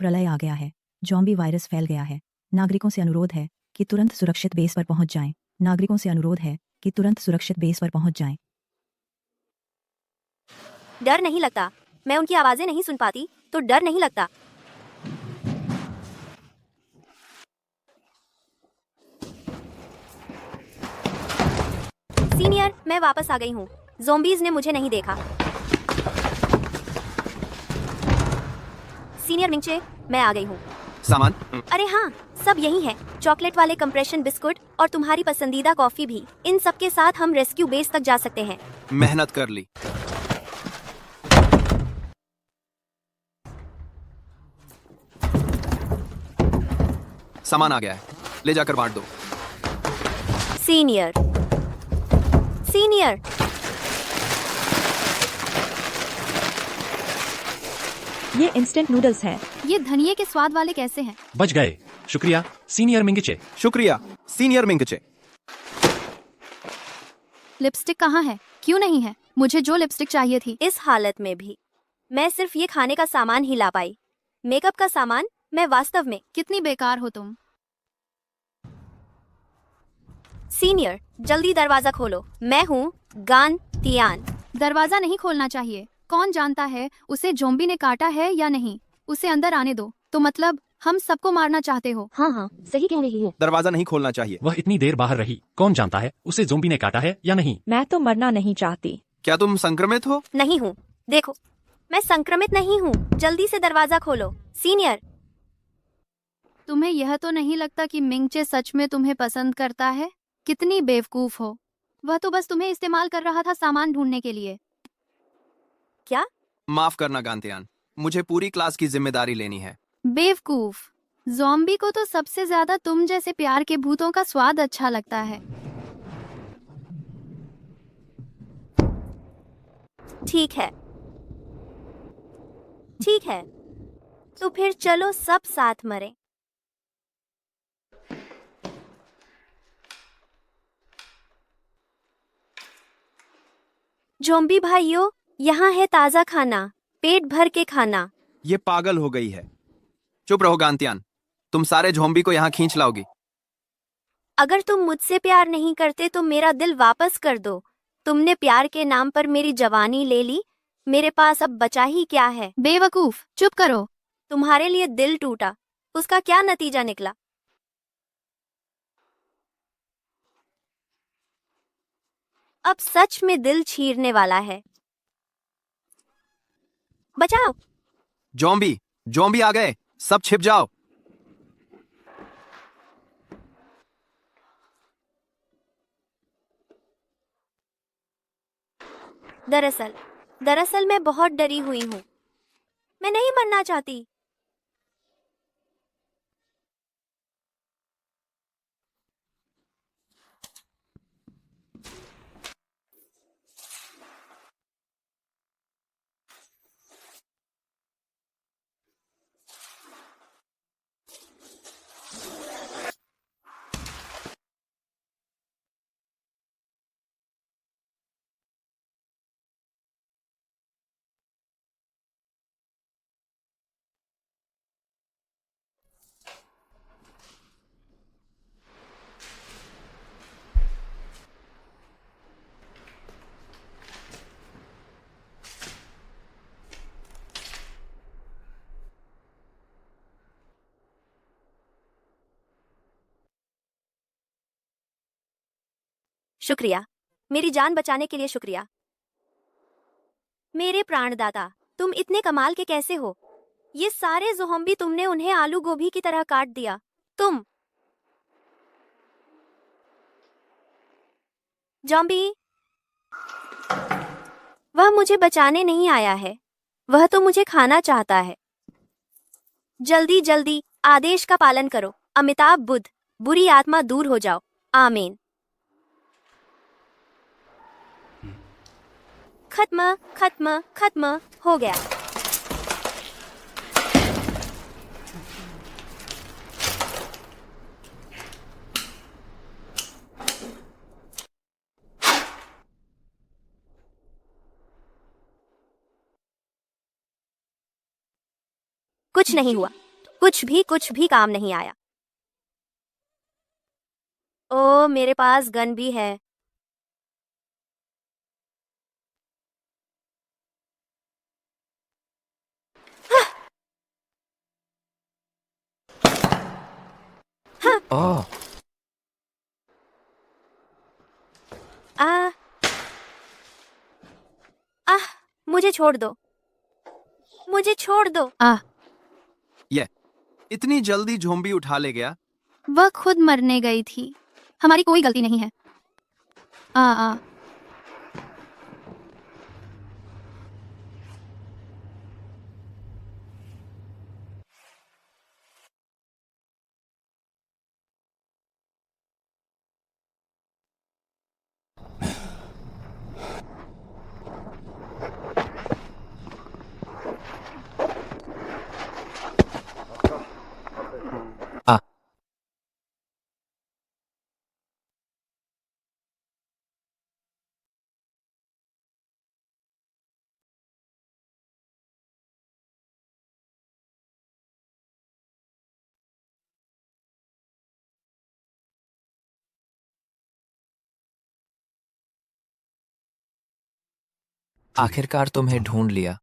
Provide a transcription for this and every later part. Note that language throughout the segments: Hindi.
प्रलय आ गया है। ज़ॉम्बी वायरस फैल गया है। नागरिकों से अनुरोध है कि तुरंत सुरक्षित बेस पर पहुंच जाएं। नागरिकों से अनुरोध है कि तुरंत सुरक्षित बेस पर पहुंच जाएं। डर नहीं लगता। मैं उनकी आवाजें नहीं सुन पाती तो डर नहीं लगता। सीनियर, मैं वापस आ गई हूँ। ज़ॉम्बीज़ ने मुझे नहीं देखा। सीनियर मिंचे, मैं आ गई हूँ। सामान? अरे हाँ, सब यही है। चॉकलेट वाले कंप्रेशन बिस्कुट और तुम्हारी पसंदीदा कॉफी भी। इन सब के साथ हम रेस्क्यू बेस तक जा सकते हैं। मेहनत कर ली। सामान आ गया है, ले जाकर बांट दो। सीनियर, सीनियर, ये इंस्टेंट नूडल्स हैं। ये धनिये के स्वाद वाले कैसे हैं? बच गए। शुक्रिया सीनियर मिंगचे। शुक्रिया सीनियर मिंगचे। लिपस्टिक कहाँ है? क्यों नहीं है? मुझे जो लिपस्टिक चाहिए थी। इस हालत में भी मैं सिर्फ ये खाने का सामान ही ला पाई। मेकअप का सामान मैं वास्तव में। कितनी बेकार हो तुम। सीनियर, जल्दी दरवाजा खोलो। मैं हूँ गान तियान। दरवाजा नहीं खोलना चाहिए। कौन जानता है उसे ज़ॉम्बी ने काटा है या नहीं। उसे अंदर आने दो। तो मतलब हम सबको मारना चाहते हो? हाँ, सही कह रही है। दरवाजा नहीं खोलना चाहिए। वह इतनी देर बाहर रही, कौन जानता है उसे ज़ॉम्बी ने काटा है या नहीं। मैं तो मरना नहीं चाहती। क्या तुम संक्रमित हो? नहीं हूँ। देखो, मैं संक्रमित नहीं हूँ। जल्दी से दरवाजा खोलो। सीनियर, तुम्हें यह तो नहीं लगता कि मिंगचे सच में तुम्हें पसंद करता है? कितनी बेवकूफ हो। वह तो बस तुम्हें इस्तेमाल कर रहा था सामान ढूंढने के लिए। क्या? माफ करना गांतियान, मुझे पूरी क्लास की जिम्मेदारी लेनी है। बेवकूफ। ज़ॉम्बी को तो सबसे ज्यादा तुम जैसे प्यार के भूतों का स्वाद अच्छा लगता है। ठीक है, ठीक है, तो फिर चलो सब साथ मरें। ज़ॉम्बी भाइयों, यहाँ है ताज़ा खाना, पेट भर के खाना। ये पागल हो गई है। चुप रहो गांतियान, तुम सारे ज़ॉम्बी को यहाँ खींच लाओगी। अगर तुम मुझसे प्यार नहीं करते तो मेरा दिल वापस कर दो। तुमने प्यार के नाम पर मेरी जवानी ले ली। मेरे पास अब बचा ही क्या है? बेवकूफ, चुप करो। तुम्हारे लिए दिल टूटा, उसका क्या नतीजा निकला? अब सच में दिल चीरने वाला है। बचाओ! ज़ॉम्बी ज़ॉम्बी आ गए, सब छिप जाओ। दरअसल मैं बहुत डरी हुई हूँ। मैं नहीं मरना चाहती। शुक्रिया, मेरी जान बचाने के लिए शुक्रिया। मेरे प्राणदाता, तुम इतने कमाल के कैसे हो? ये सारे ज़ॉम्बी तुमने उन्हें आलू गोभी की तरह काट दिया। तुम ज़ॉम्बी, वह मुझे बचाने नहीं आया है, वह तो मुझे खाना चाहता है। जल्दी जल्दी आदेश का पालन करो। अमिताभ बुद्ध, बुरी आत्मा दूर हो जाओ। आमीन। खत्म खत्म खत्म हो गया। कुछ नहीं हुआ। कुछ भी काम नहीं आया। ओ, मेरे पास गन भी है। ओह, आ, आह, मुझे छोड़ दो, मुझे छोड़ दो। ये इतनी जल्दी ज़ॉम्बी उठा ले गया। वह खुद मरने गई थी, हमारी कोई गलती नहीं है। आ आ, आखिरकार तुम्हें ढूंढ लिया।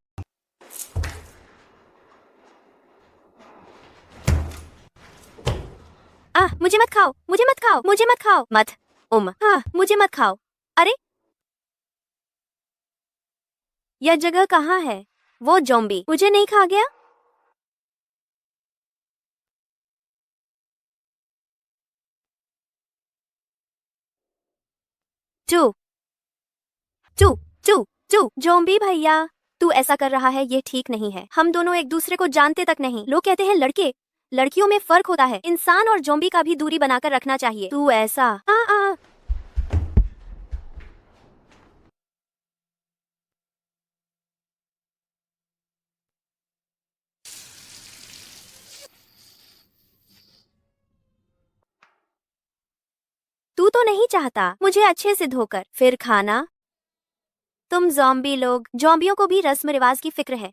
मुझे मत खाओ, मुझे मत खाओ, मुझे मत खाओ, मत। मुझे मत खाओ। अरे, यह जगह कहाँ है? वो ज़ॉम्बी मुझे नहीं खा गया? चू चू चू चू, ज़ॉम्बी भैया, तू ऐसा कर रहा है, ये ठीक नहीं है। हम दोनों एक दूसरे को जानते तक नहीं। लोग कहते हैं लड़के लड़कियों में फर्क होता है। इंसान और ज़ॉम्बी का भी दूरी बनाकर रखना चाहिए। तू ऐसा तू तो नहीं चाहता मुझे अच्छे से धोकर फिर खाना? तुम ज़ॉम्बी लोग, ज़ॉम्बियों को भी रस्म रिवाज की फिक्र है।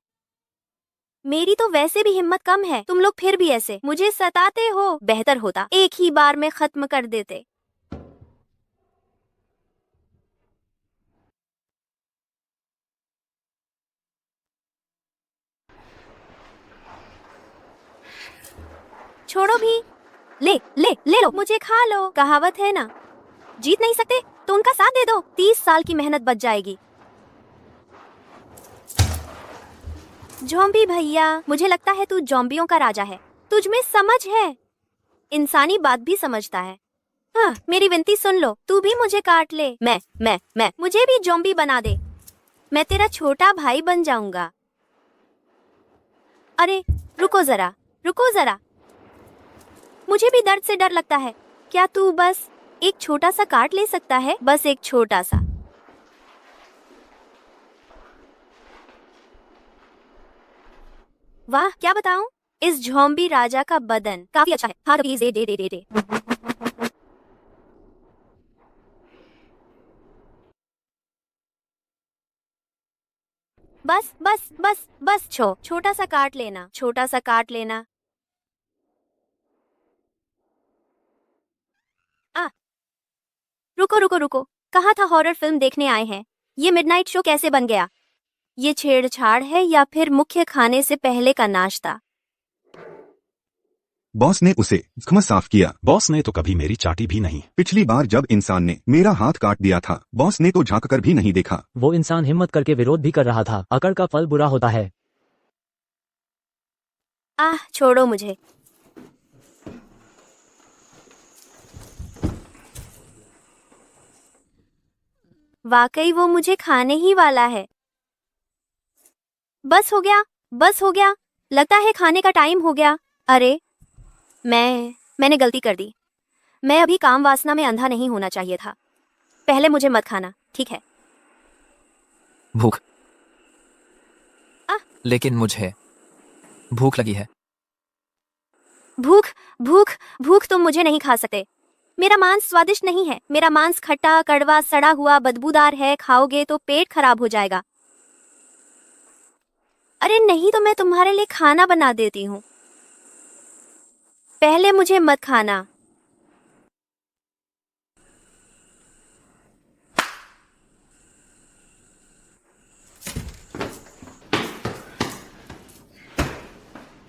मेरी तो वैसे भी हिम्मत कम है, तुम लोग फिर भी ऐसे मुझे सताते हो। बेहतर होता एक ही बार में खत्म कर देते। छोड़ो भी। ले ले ले लो, मुझे खा लो। कहावत है ना, जीत नहीं सकते तो उनका साथ दे दो। 30 साल की मेहनत बच जाएगी। ज़ॉम्बी भैया, मुझे लगता है तू ज़ॉम्बियों का राजा है। तुझ में समझ है, इंसानी बात भी समझता है। हाँ, मेरी विनती सुन लो, तू भी मुझे काट ले। मैं मुझे भी ज़ॉम्बी बना दे। मैं तेरा छोटा भाई बन जाऊंगा। अरे रुको जरा, रुको जरा, मुझे भी दर्द से डर लगता है। क्या तू बस एक छोटा सा काट ले सकता है? बस एक छोटा सा। वाह, क्या बताऊं, इस ज़ॉम्बी राजा का बदन काफी अच्छा है। हाँ, प्लीज दे दे दे दे दे। बस बस बस बस, छोटा सा काट लेना, छोटा सा काट लेना। आ रुको रुको रुको, कहा था हॉरर फिल्म देखने आए हैं। ये मिडनाइट शो कैसे बन गया? ये छेड़छाड़ है या फिर मुख्य खाने से पहले का नाश्ता? बॉस ने उसे जख्म साफ किया। बॉस ने तो कभी मेरी चाटी भी नहीं। पिछली बार जब इंसान ने मेरा हाथ काट दिया था, बॉस ने तो झांक कर भी नहीं देखा। वो इंसान हिम्मत करके विरोध भी कर रहा था। अकड़ का फल बुरा होता है। छोड़ो मुझे। वाकई वो मुझे खाने ही वाला है। बस हो गया, बस हो गया, लगता है खाने का टाइम हो गया। अरे, मैंने गलती कर दी। मैं अभी काम वासना में अंधा नहीं होना चाहिए था। पहले मुझे मत खाना, ठीक है? भूख, लेकिन मुझे भूख लगी है। भूख भूख भूख, तुम मुझे नहीं खा सकते। मेरा मांस स्वादिष्ट नहीं है। मेरा मांस खट्टा, कड़वा, सड़ा हुआ, बदबूदार है। खाओगे तो पेट खराब हो जाएगा। अरे नहीं तो मैं तुम्हारे लिए खाना बना देती हूँ। पहले मुझे मत खाना।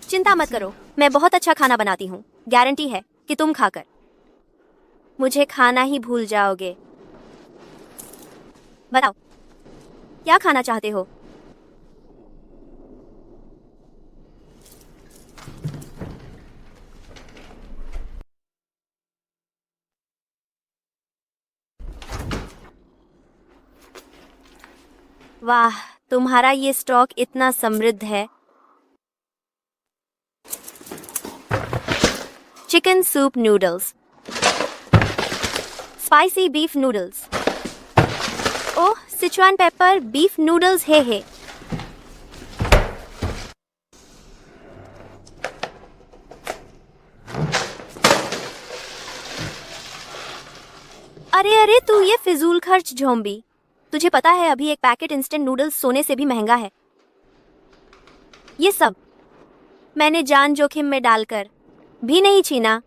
चिंता मत करो, मैं बहुत अच्छा खाना बनाती हूँ। गारंटी है कि तुम खाकर मुझे खाना ही भूल जाओगे। बताओ, क्या खाना चाहते हो? वाह, तुम्हारा ये स्टॉक इतना समृद्ध है। Chicken soup noodles, spicy beef noodles, oh Sichuan pepper beef noodles है। अरे अरे, तू ये फिजूल खर्च ज़ॉम्बी। तुझे पता है अभी एक पैकेट इंस्टेंट नूडल्स सोने से भी महंगा है। ये सब मैंने जान जोखिम में डालकर भी नहीं छीना।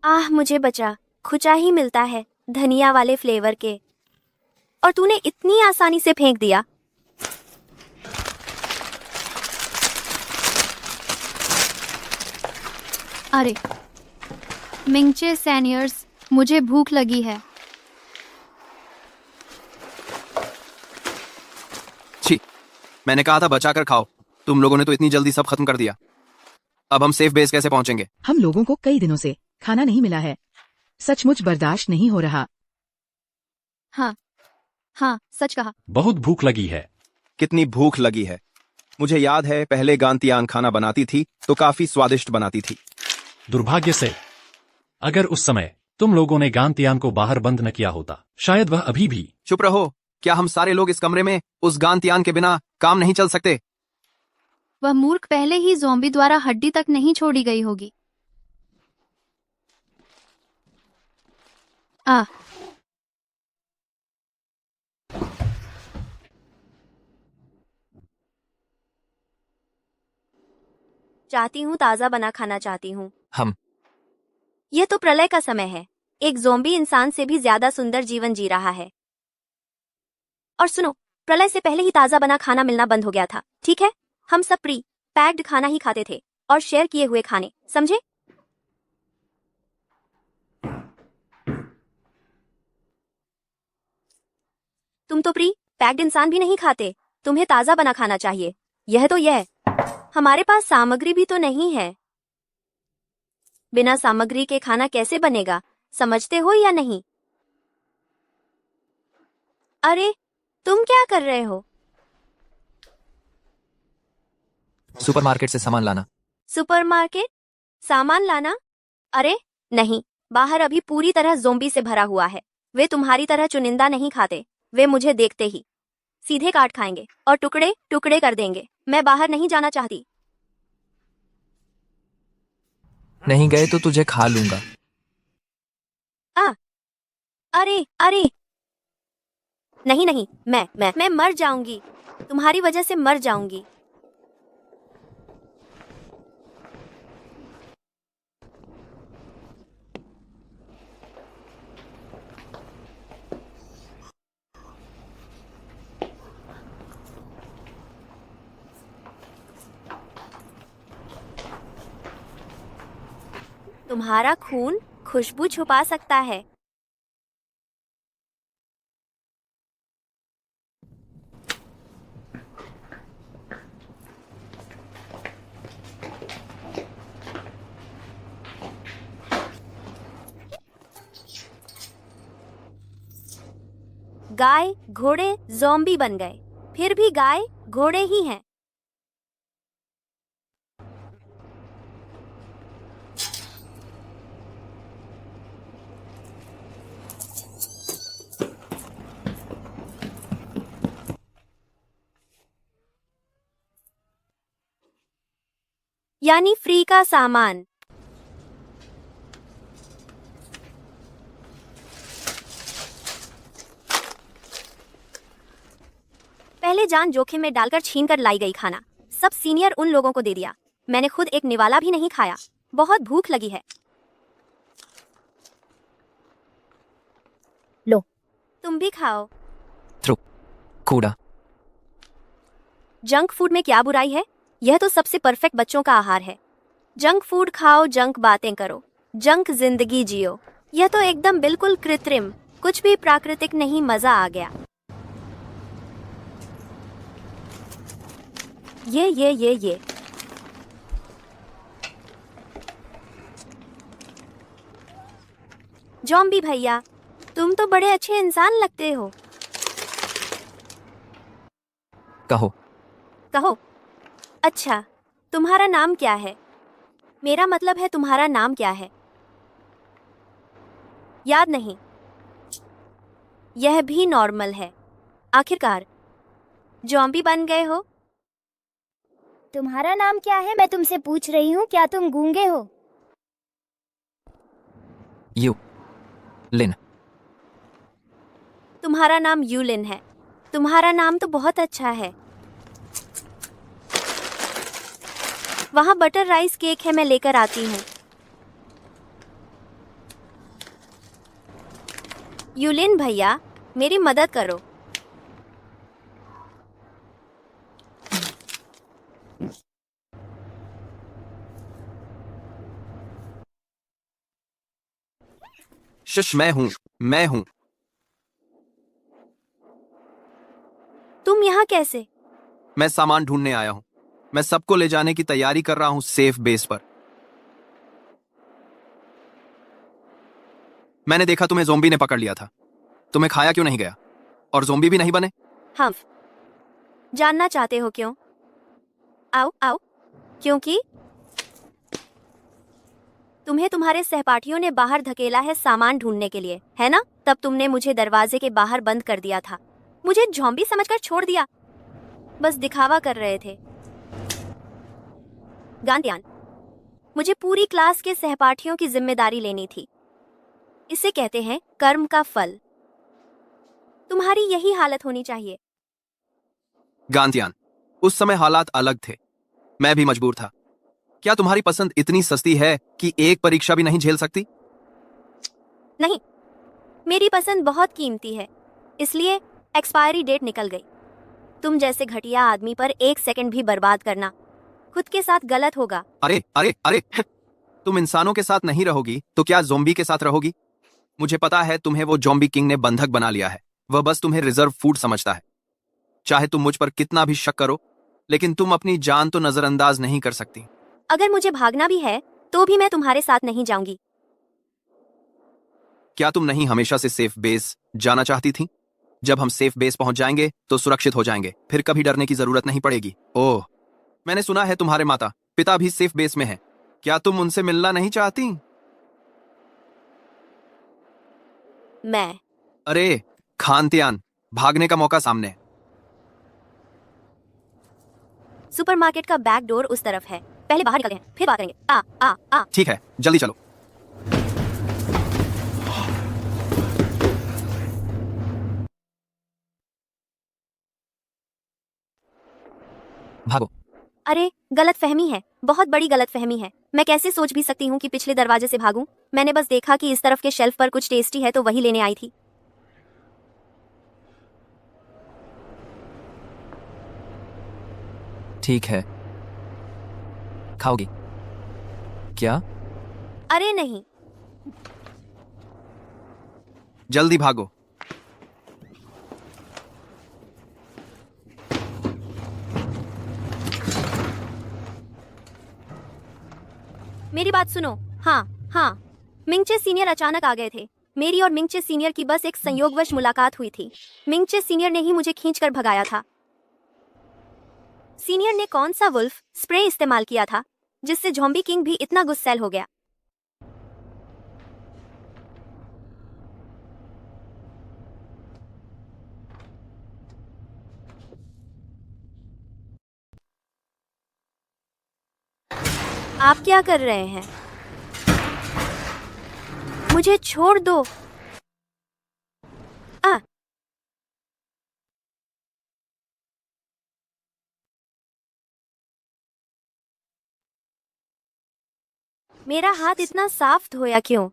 आह, मुझे बचा खुचा ही मिलता है धनिया वाले फ्लेवर के, और तूने इतनी आसानी से फेंक दिया। अरे मिंगचे सैनियर्स, मुझे भूख लगी है। छी, मैंने कहा था बचा कर खाओ। तुम लोगों ने तो इतनी जल्दी सब खत्म कर दिया। अब हम सेफ बेस कैसे पहुंचेंगे? हम लोगों को कई दिनों से खाना नहीं मिला है। सचमुच बर्दाश्त नहीं हो रहा। हाँ, सच कहा। बहुत भूख लगी है। कितनी भूख लगी है। मुझे याद है पहले गांतियान खाना बनाती थी तो काफी स्वादिष्ट बनाती थी। दुर्भाग्य से, अगर उस समय तुम लोगों ने गांतियान को बाहर बंद न किया होता, शायद वह अभी भी। चुप रहो। क्या हम सारे लोग इस कमरे में उस गांतियान के बिना काम नहीं चल सकते? वह मूर्ख पहले ही ज़ॉम्बी द्वारा हड्डी तक नहीं छोड़ी गई होगी। चाहती हूँ ताज़ा बना खाना चाहती हूँ। यह तो प्रलय का समय है। एक ज़ॉम्बी इंसान से भी ज्यादा सुंदर जीवन जी रहा है। और सुनो, प्रलय से पहले ही ताज़ा बना खाना मिलना बंद हो गया था, ठीक है? हम सब प्री पैक्ड खाना ही खाते थे और शेयर किए हुए खाने, समझे? तुम तो प्री पैक्ड इंसान भी नहीं खाते। तुम्हें ताज़ा बना खाना चाहिए। यह हमारे पास सामग्री भी तो नहीं है। बिना सामग्री के खाना कैसे बनेगा, समझते हो या नहीं? अरे तुम क्या कर रहे हो? सुपरमार्केट से सामान लाना। सुपरमार्केट? सामान लाना? अरे नहीं, बाहर अभी पूरी तरह ज़ॉम्बी से भरा हुआ है। वे तुम्हारी तरह चुनिंदा नहीं खाते। वे मुझे देखते ही सीधे काट खाएंगे और टुकड़े टुकड़े कर देंगे। मैं बाहर नहीं जाना चाहती। नहीं गए तो तुझे खा लूंगा। अरे नहीं, मैं मर जाऊंगी। तुम्हारी वजह से मर जाऊंगी। तुम्हारा खून खुशबू छुपा सकता है। गाय घोड़े ज़ॉम्बी बन गए, फिर भी गाय घोड़े ही हैं। यानी फ्री का सामान। पहले जान जोखिम में डालकर छीन कर लाई गई खाना सब सीनियर उन लोगों को दे दिया। मैंने खुद एक निवाला भी नहीं खाया। बहुत भूख लगी है। लो। तुम भी खाओ। थ्रू कूड़ा। जंक फूड में क्या बुराई है? यह तो सबसे परफेक्ट बच्चों का आहार है। जंक फूड खाओ, जंक बातें करो, जंक जिंदगी जियो। यह तो एकदम बिल्कुल कृत्रिम, कुछ भी प्राकृतिक नहीं। मजा आ गया। ये जॉम्बी भैया, तुम तो बड़े अच्छे इंसान लगते हो। कहो। कहो। अच्छा, तुम्हारा नाम क्या है? मेरा मतलब है तुम्हारा नाम क्या है? याद नहीं। यह भी नॉर्मल है। आखिरकार जॉम्बी बन गए हो। तुम्हारा नाम क्या है? मैं तुमसे पूछ रही हूँ, क्या तुम गूंगे हो? यू लिन। तुम्हारा नाम यूलिन है। तुम्हारा नाम तो बहुत अच्छा है। वहाँ बटर राइस केक है, मैं लेकर आती हूँ। यूलिन भैया, मेरी मदद करो। शश, मैं हूँ। तुम यहाँ कैसे? मैं सामान ढूंढने आया हूँ। मैं सबको ले जाने की तैयारी कर रहा हूँ सेफ बेस पर। मैंने देखा तुम्हें ज़ोंबी ने पकड़ लिया था। तुम्हें खाया क्यों नहीं गया? और ज़ोंबी भी नहीं बने? हाँ, जानना चाहते हो क्यों? आओ आओ। क्योंकि तुम्हें तुम्हारे सहपाठियों ने बाहर धकेला है सामान ढूंढने के लिए, है ना? तब तुमने मुझे दरवाजे के बाहर बंद कर दिया था। मुझे ज़ॉम्बी समझकर छोड़ दिया। बस दिखावा कर रहे थे। गांटियान, मुझे पूरी क्लास के सहपाठियों की जिम्मेदारी लेनी थी। इसे कहते हैं कर्म का फल। तुम्हारी यही हालत होनी चाहिए। गांतियान, उस समय हालात अलग थे। मैं भी मजबूर था। क्या तुम्हारी पसंद इतनी सस्ती है कि एक परीक्षा भी नहीं झेल सकती? नहीं, मेरी पसंद बहुत कीमती है, इसलिए एक्सपायरी डेट निकल गई। तुम जैसे घटिया आदमी पर 1 सेकंड भी बर्बाद करना खुद के साथ गलत होगा। अरे अरे अरे तुम इंसानों के साथ नहीं रहोगी तो क्या ज़ोंबी के साथ रहोगी? मुझे पता है तुम्हें वो ज़ॉम्बी किंग ने बंधक बना लिया है। वह बस तुम्हें रिजर्व फूड समझता है। चाहे तुम मुझ पर कितना भी शक करो, लेकिन तुम अपनी जान तो नजरअंदाज नहीं कर सकती। अगर मुझे भागना भी है तो भी मैं तुम्हारे साथ नहीं जाऊंगी। क्या तुम नहीं हमेशा से सेफ बेस जाना चाहती थी? जब हम सेफ बेस पहुंच जाएंगे तो सुरक्षित हो जाएंगे, फिर कभी डरने की जरूरत नहीं पड़ेगी। ओह, मैंने सुना है तुम्हारे माता पिता भी सेफ बेस में हैं। क्या तुम उनसे मिलना नहीं चाहती? मैं अरे खानत्यान, भागने का मौका सामने है। सुपरमार्केट का बैक डोर उस तरफ है। पहले बाहर निकलते हैं, फिर बात करेंगे। आ आ आ ठीक है, जल्दी चलो। भागो। अरे गलतफहमी है, बहुत बड़ी गलतफहमी है। मैं कैसे सोच भी सकती हूँ कि पिछले दरवाजे से भागूं? मैंने बस देखा कि इस तरफ के शेल्फ पर कुछ टेस्टी है तो वही लेने आई थी। ठीक है, खाओगी क्या? अरे नहीं, जल्दी भागो। मेरी बात सुनो। हाँ हाँ, मिंगचे सीनियर अचानक आ गए थे। मेरी और मिंगचे सीनियर की बस एक संयोगवश मुलाकात हुई थी। मिंगचे सीनियर ने ही मुझे खींचकर भगाया था। सीनियर ने कौन सा वुल्फ स्प्रे इस्तेमाल किया था जिससे ज़ॉम्बी किंग भी इतना गुस्सैल हो गया? आप क्या कर रहे हैं? मुझे छोड़ दो। आ मेरा हाथ इतना साफ धोया क्यों?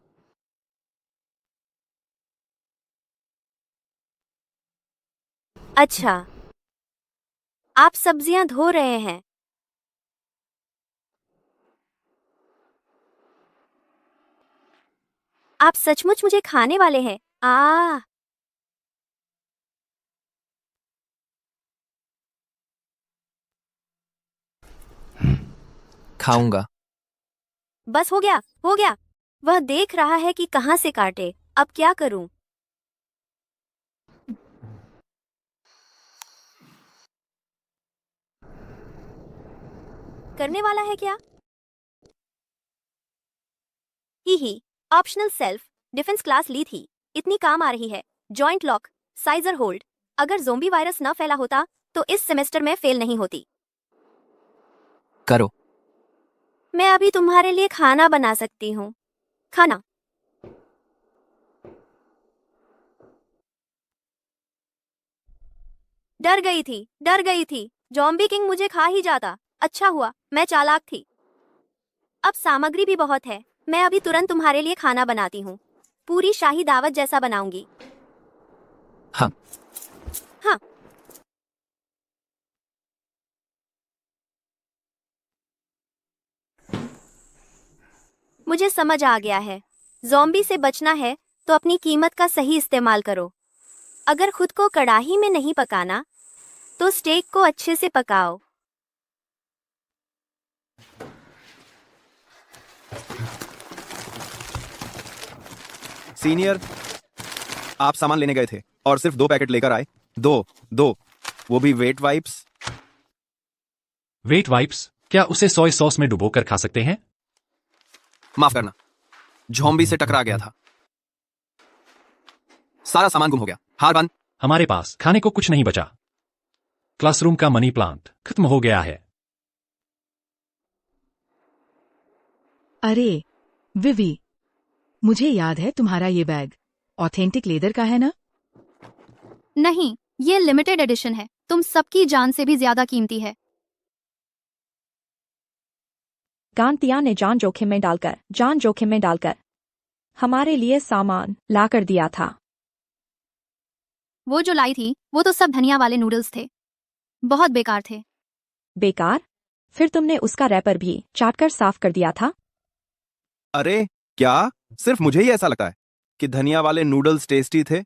अच्छा, आप सब्जियां धो रहे हैं। आप सचमुच मुझे खाने वाले हैं? खाऊंगा। बस हो गया, हो गया। वह देख रहा है कि कहां से काटे। अब क्या करूं? करने वाला है क्या? ही ऑप्शनल सेल्फ डिफेंस क्लास ली थी, इतनी काम आ रही है। Joint lock, scissor hold. अगर ज़ोंबी वायरस न फैला होता तो इस सेमेस्टर में फेल नहीं होती। करो। मैं अभी तुम्हारे लिए खाना बना सकती हूँ। खाना। डर गई थी। ज़ॉम्बी किंग मुझे खा ही जाता। अच्छा हुआ मैं चालाक थी। अब सामग्री भी बहुत है। मैं अभी तुरंत तुम्हारे लिए खाना बनाती हूँ। पूरी शाही दावत जैसा बनाऊंगी। हाँ। हाँ। मुझे समझ आ गया है। ज़ॉम्बी से बचना है तो अपनी कीमत का सही इस्तेमाल करो। अगर खुद को कड़ाही में नहीं पकाना तो स्टेक को अच्छे से पकाओ। सीनियर, आप सामान लेने गए थे और सिर्फ 2 पैकेट लेकर आए। दो, वो भी वेट वाइप्स। Wait wipes? क्या उसे सोय सॉस में डुबोकर खा सकते हैं? माफ करना, ज़ॉम्बी से टकरा गया था। सारा सामान गुम हो गया। हार बंद। हमारे पास खाने को कुछ नहीं बचा। क्लासरूम का मनी प्लांट खत्म हो गया है। अरे विवी, मुझे याद है तुम्हारा ये बैग ऑथेंटिक लेदर का है ना? नहीं, ये लिमिटेड एडिशन है। तुम सबकी जान से भी ज्यादा कीमती है। गांतिया ने जान जोखिम में डालकर हमारे लिए सामान ला कर दिया था। वो जो लाई थी वो तो सब धनिया वाले नूडल्स थे। बहुत बेकार थे। बेकार? फिर तुमने उसका रैपर भी चाटकर साफ कर दिया था। अरे क्या सिर्फ मुझे ही ऐसा लगता है कि धनिया वाले नूडल्स टेस्टी थे?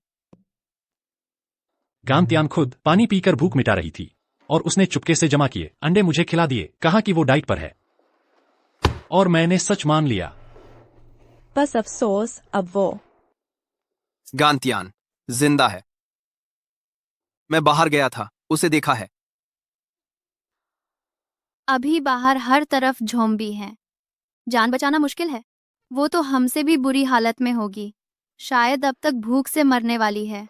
गांतियान खुद पानी पीकर भूख मिटा रही थी और उसने चुपके से जमा किए अंडे मुझे खिला दिए, कहा कि वो डाइट पर है और मैंने सच मान लिया। बस अफसोस अब वो गांतियान जिंदा है। मैं बाहर गया था, उसे देखा है। अभी बाहर हर तरफ ज़ॉम्बी हैं। जान बचाना मुश्किल है। वो तो हमसे भी बुरी हालत में होगी। शायद अब तक भूख से मरने वाली है।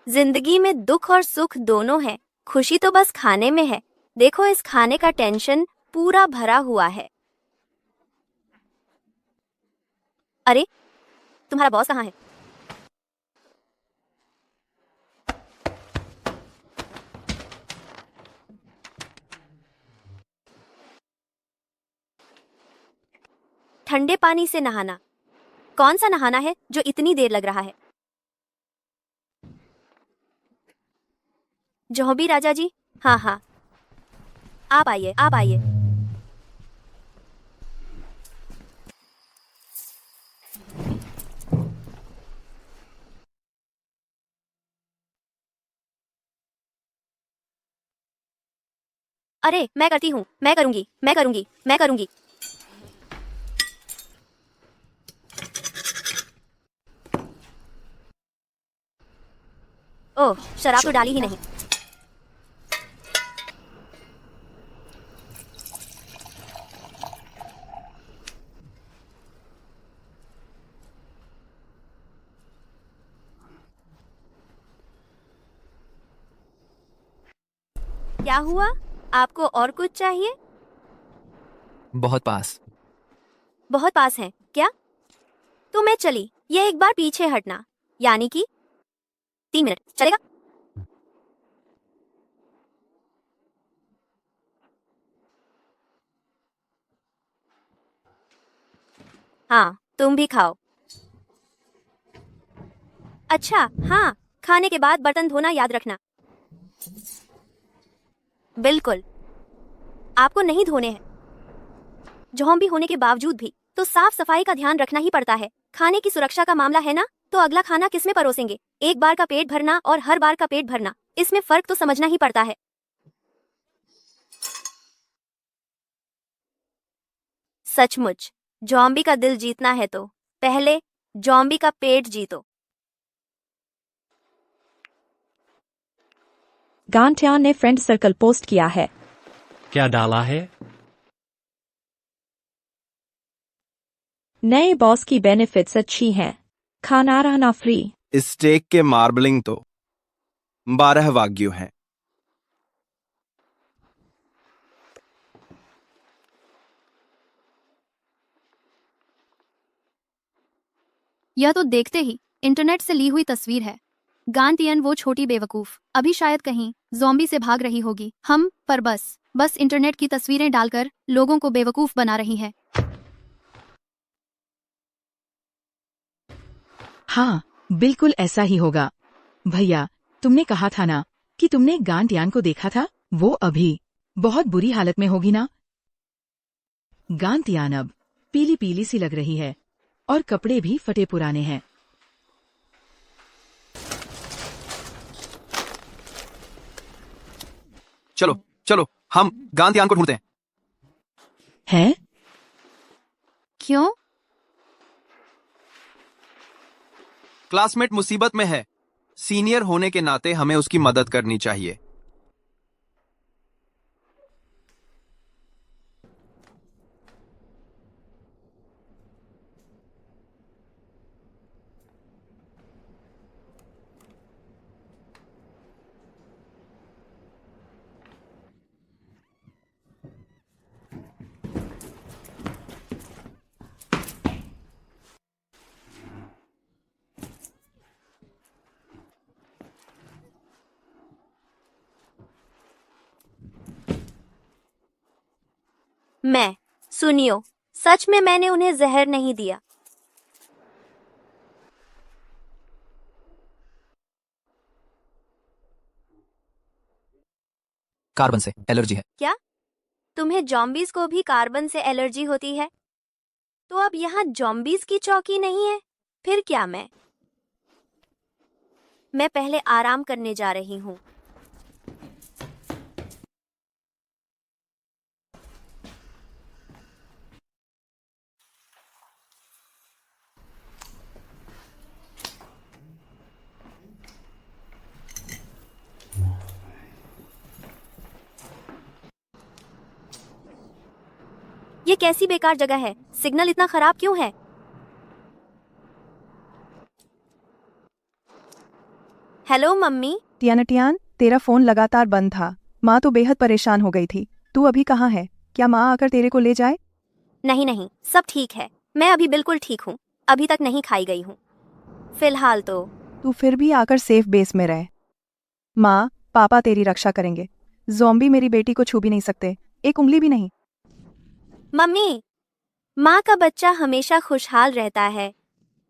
जिंदगी में दुख और सुख दोनों है। खुशी तो बस खाने में है। देखो इस खाने का टेंशन पूरा भरा हुआ है। अरे तुम्हारा बॉस कहाँ है? ठंडे पानी से नहाना। कौन सा नहाना है जो इतनी देर लग रहा है? ज़ॉम्बी राजा जी, हाँ, आप आइए। अरे मैं करती हूँ, मैं करूँगी। ओह, शराब तो डाली ही नहीं। क्या हुआ? आपको और कुछ चाहिए? बहुत पास। बहुत पास हैं क्या? तो मैं चली। ये एक बार पीछे हटना, यानी कि 3 मिनट चलेगा? हाँ, तुम भी खाओ। अच्छा हाँ, खाने के बाद बर्तन धोना याद रखना। बिल्कुल, आपको नहीं धोने हैं। ज़ॉम्बी होने के बावजूद भी तो साफ सफाई का ध्यान रखना ही पड़ता है। खाने की सुरक्षा का मामला है ना, तो अगला खाना किसमें परोसेंगे? एक बार का पेट भरना और हर बार का पेट भरना, इसमें फर्क तो समझना ही पड़ता है। सचमुच, ज़ॉम्बी का दिल जीतना है तो पहले ज़ॉम्बी का पेट जीतो। गांटियान ने फ्रेंड सर्कल पोस्ट किया है। क्या डाला है? नए बॉस की बेनिफिट्स अच्छी हैं। खाना रहना फ्री। स्टेक के मार्बलिंग तो 12 वाग्यू हैं। यह तो देखते ही इंटरनेट से ली हुई तस्वीर है। गांटियन वो छोटी बेवकूफ अभी शायद कहीं ज़ॉम्बी से भाग रही होगी। हम पर बस इंटरनेट की तस्वीरें डालकर लोगों को बेवकूफ बना रही है। हाँ, बिल्कुल ऐसा ही होगा। भैया, तुमने कहा था ना कि तुमने गांटियान को देखा था? वो अभी बहुत बुरी हालत में होगी ना? गांटियान अब पीली पीली सी लग रही है और कपड़े भी फटे पुराने हैं। चलो चलो, हम गांटियान को ढूंढते हैं। हैं? क्यों? क्लासमेट मुसीबत में है। सीनियर होने के नाते हमें उसकी मदद करनी चाहिए। मैं सुनियो, सच में मैंने उन्हें जहर नहीं दिया। कार्बन से एलर्जी है। क्या तुम्हें ज़ॉम्बीज को भी कार्बन से एलर्जी होती है? तो अब यहाँ ज़ॉम्बीज की चौकी नहीं है, फिर क्या? मैं पहले आराम करने जा रही हूँ। ये कैसी बेकार जगह है? सिग्नल इतना खराब क्यों है? Hello mummy. टियान, तेरा फोन लगातार बंद था। माँ तो बेहद परेशान हो गई थी। तू अभी कहाँ है? क्या माँ आकर तेरे को ले जाए? नहीं, सब ठीक है। मैं अभी बिल्कुल ठीक हूँ। अभी तक नहीं खाई गई हूँ फिलहाल तो। तू फिर भी आकर सेफ बेस में रह। माँ पापा तेरी रक्षा करेंगे। ज़ॉम्बी मेरी बेटी को छू भी नहीं सकते, एक उंगली भी नहीं। मम्मी, माँ का बच्चा हमेशा खुशहाल रहता है।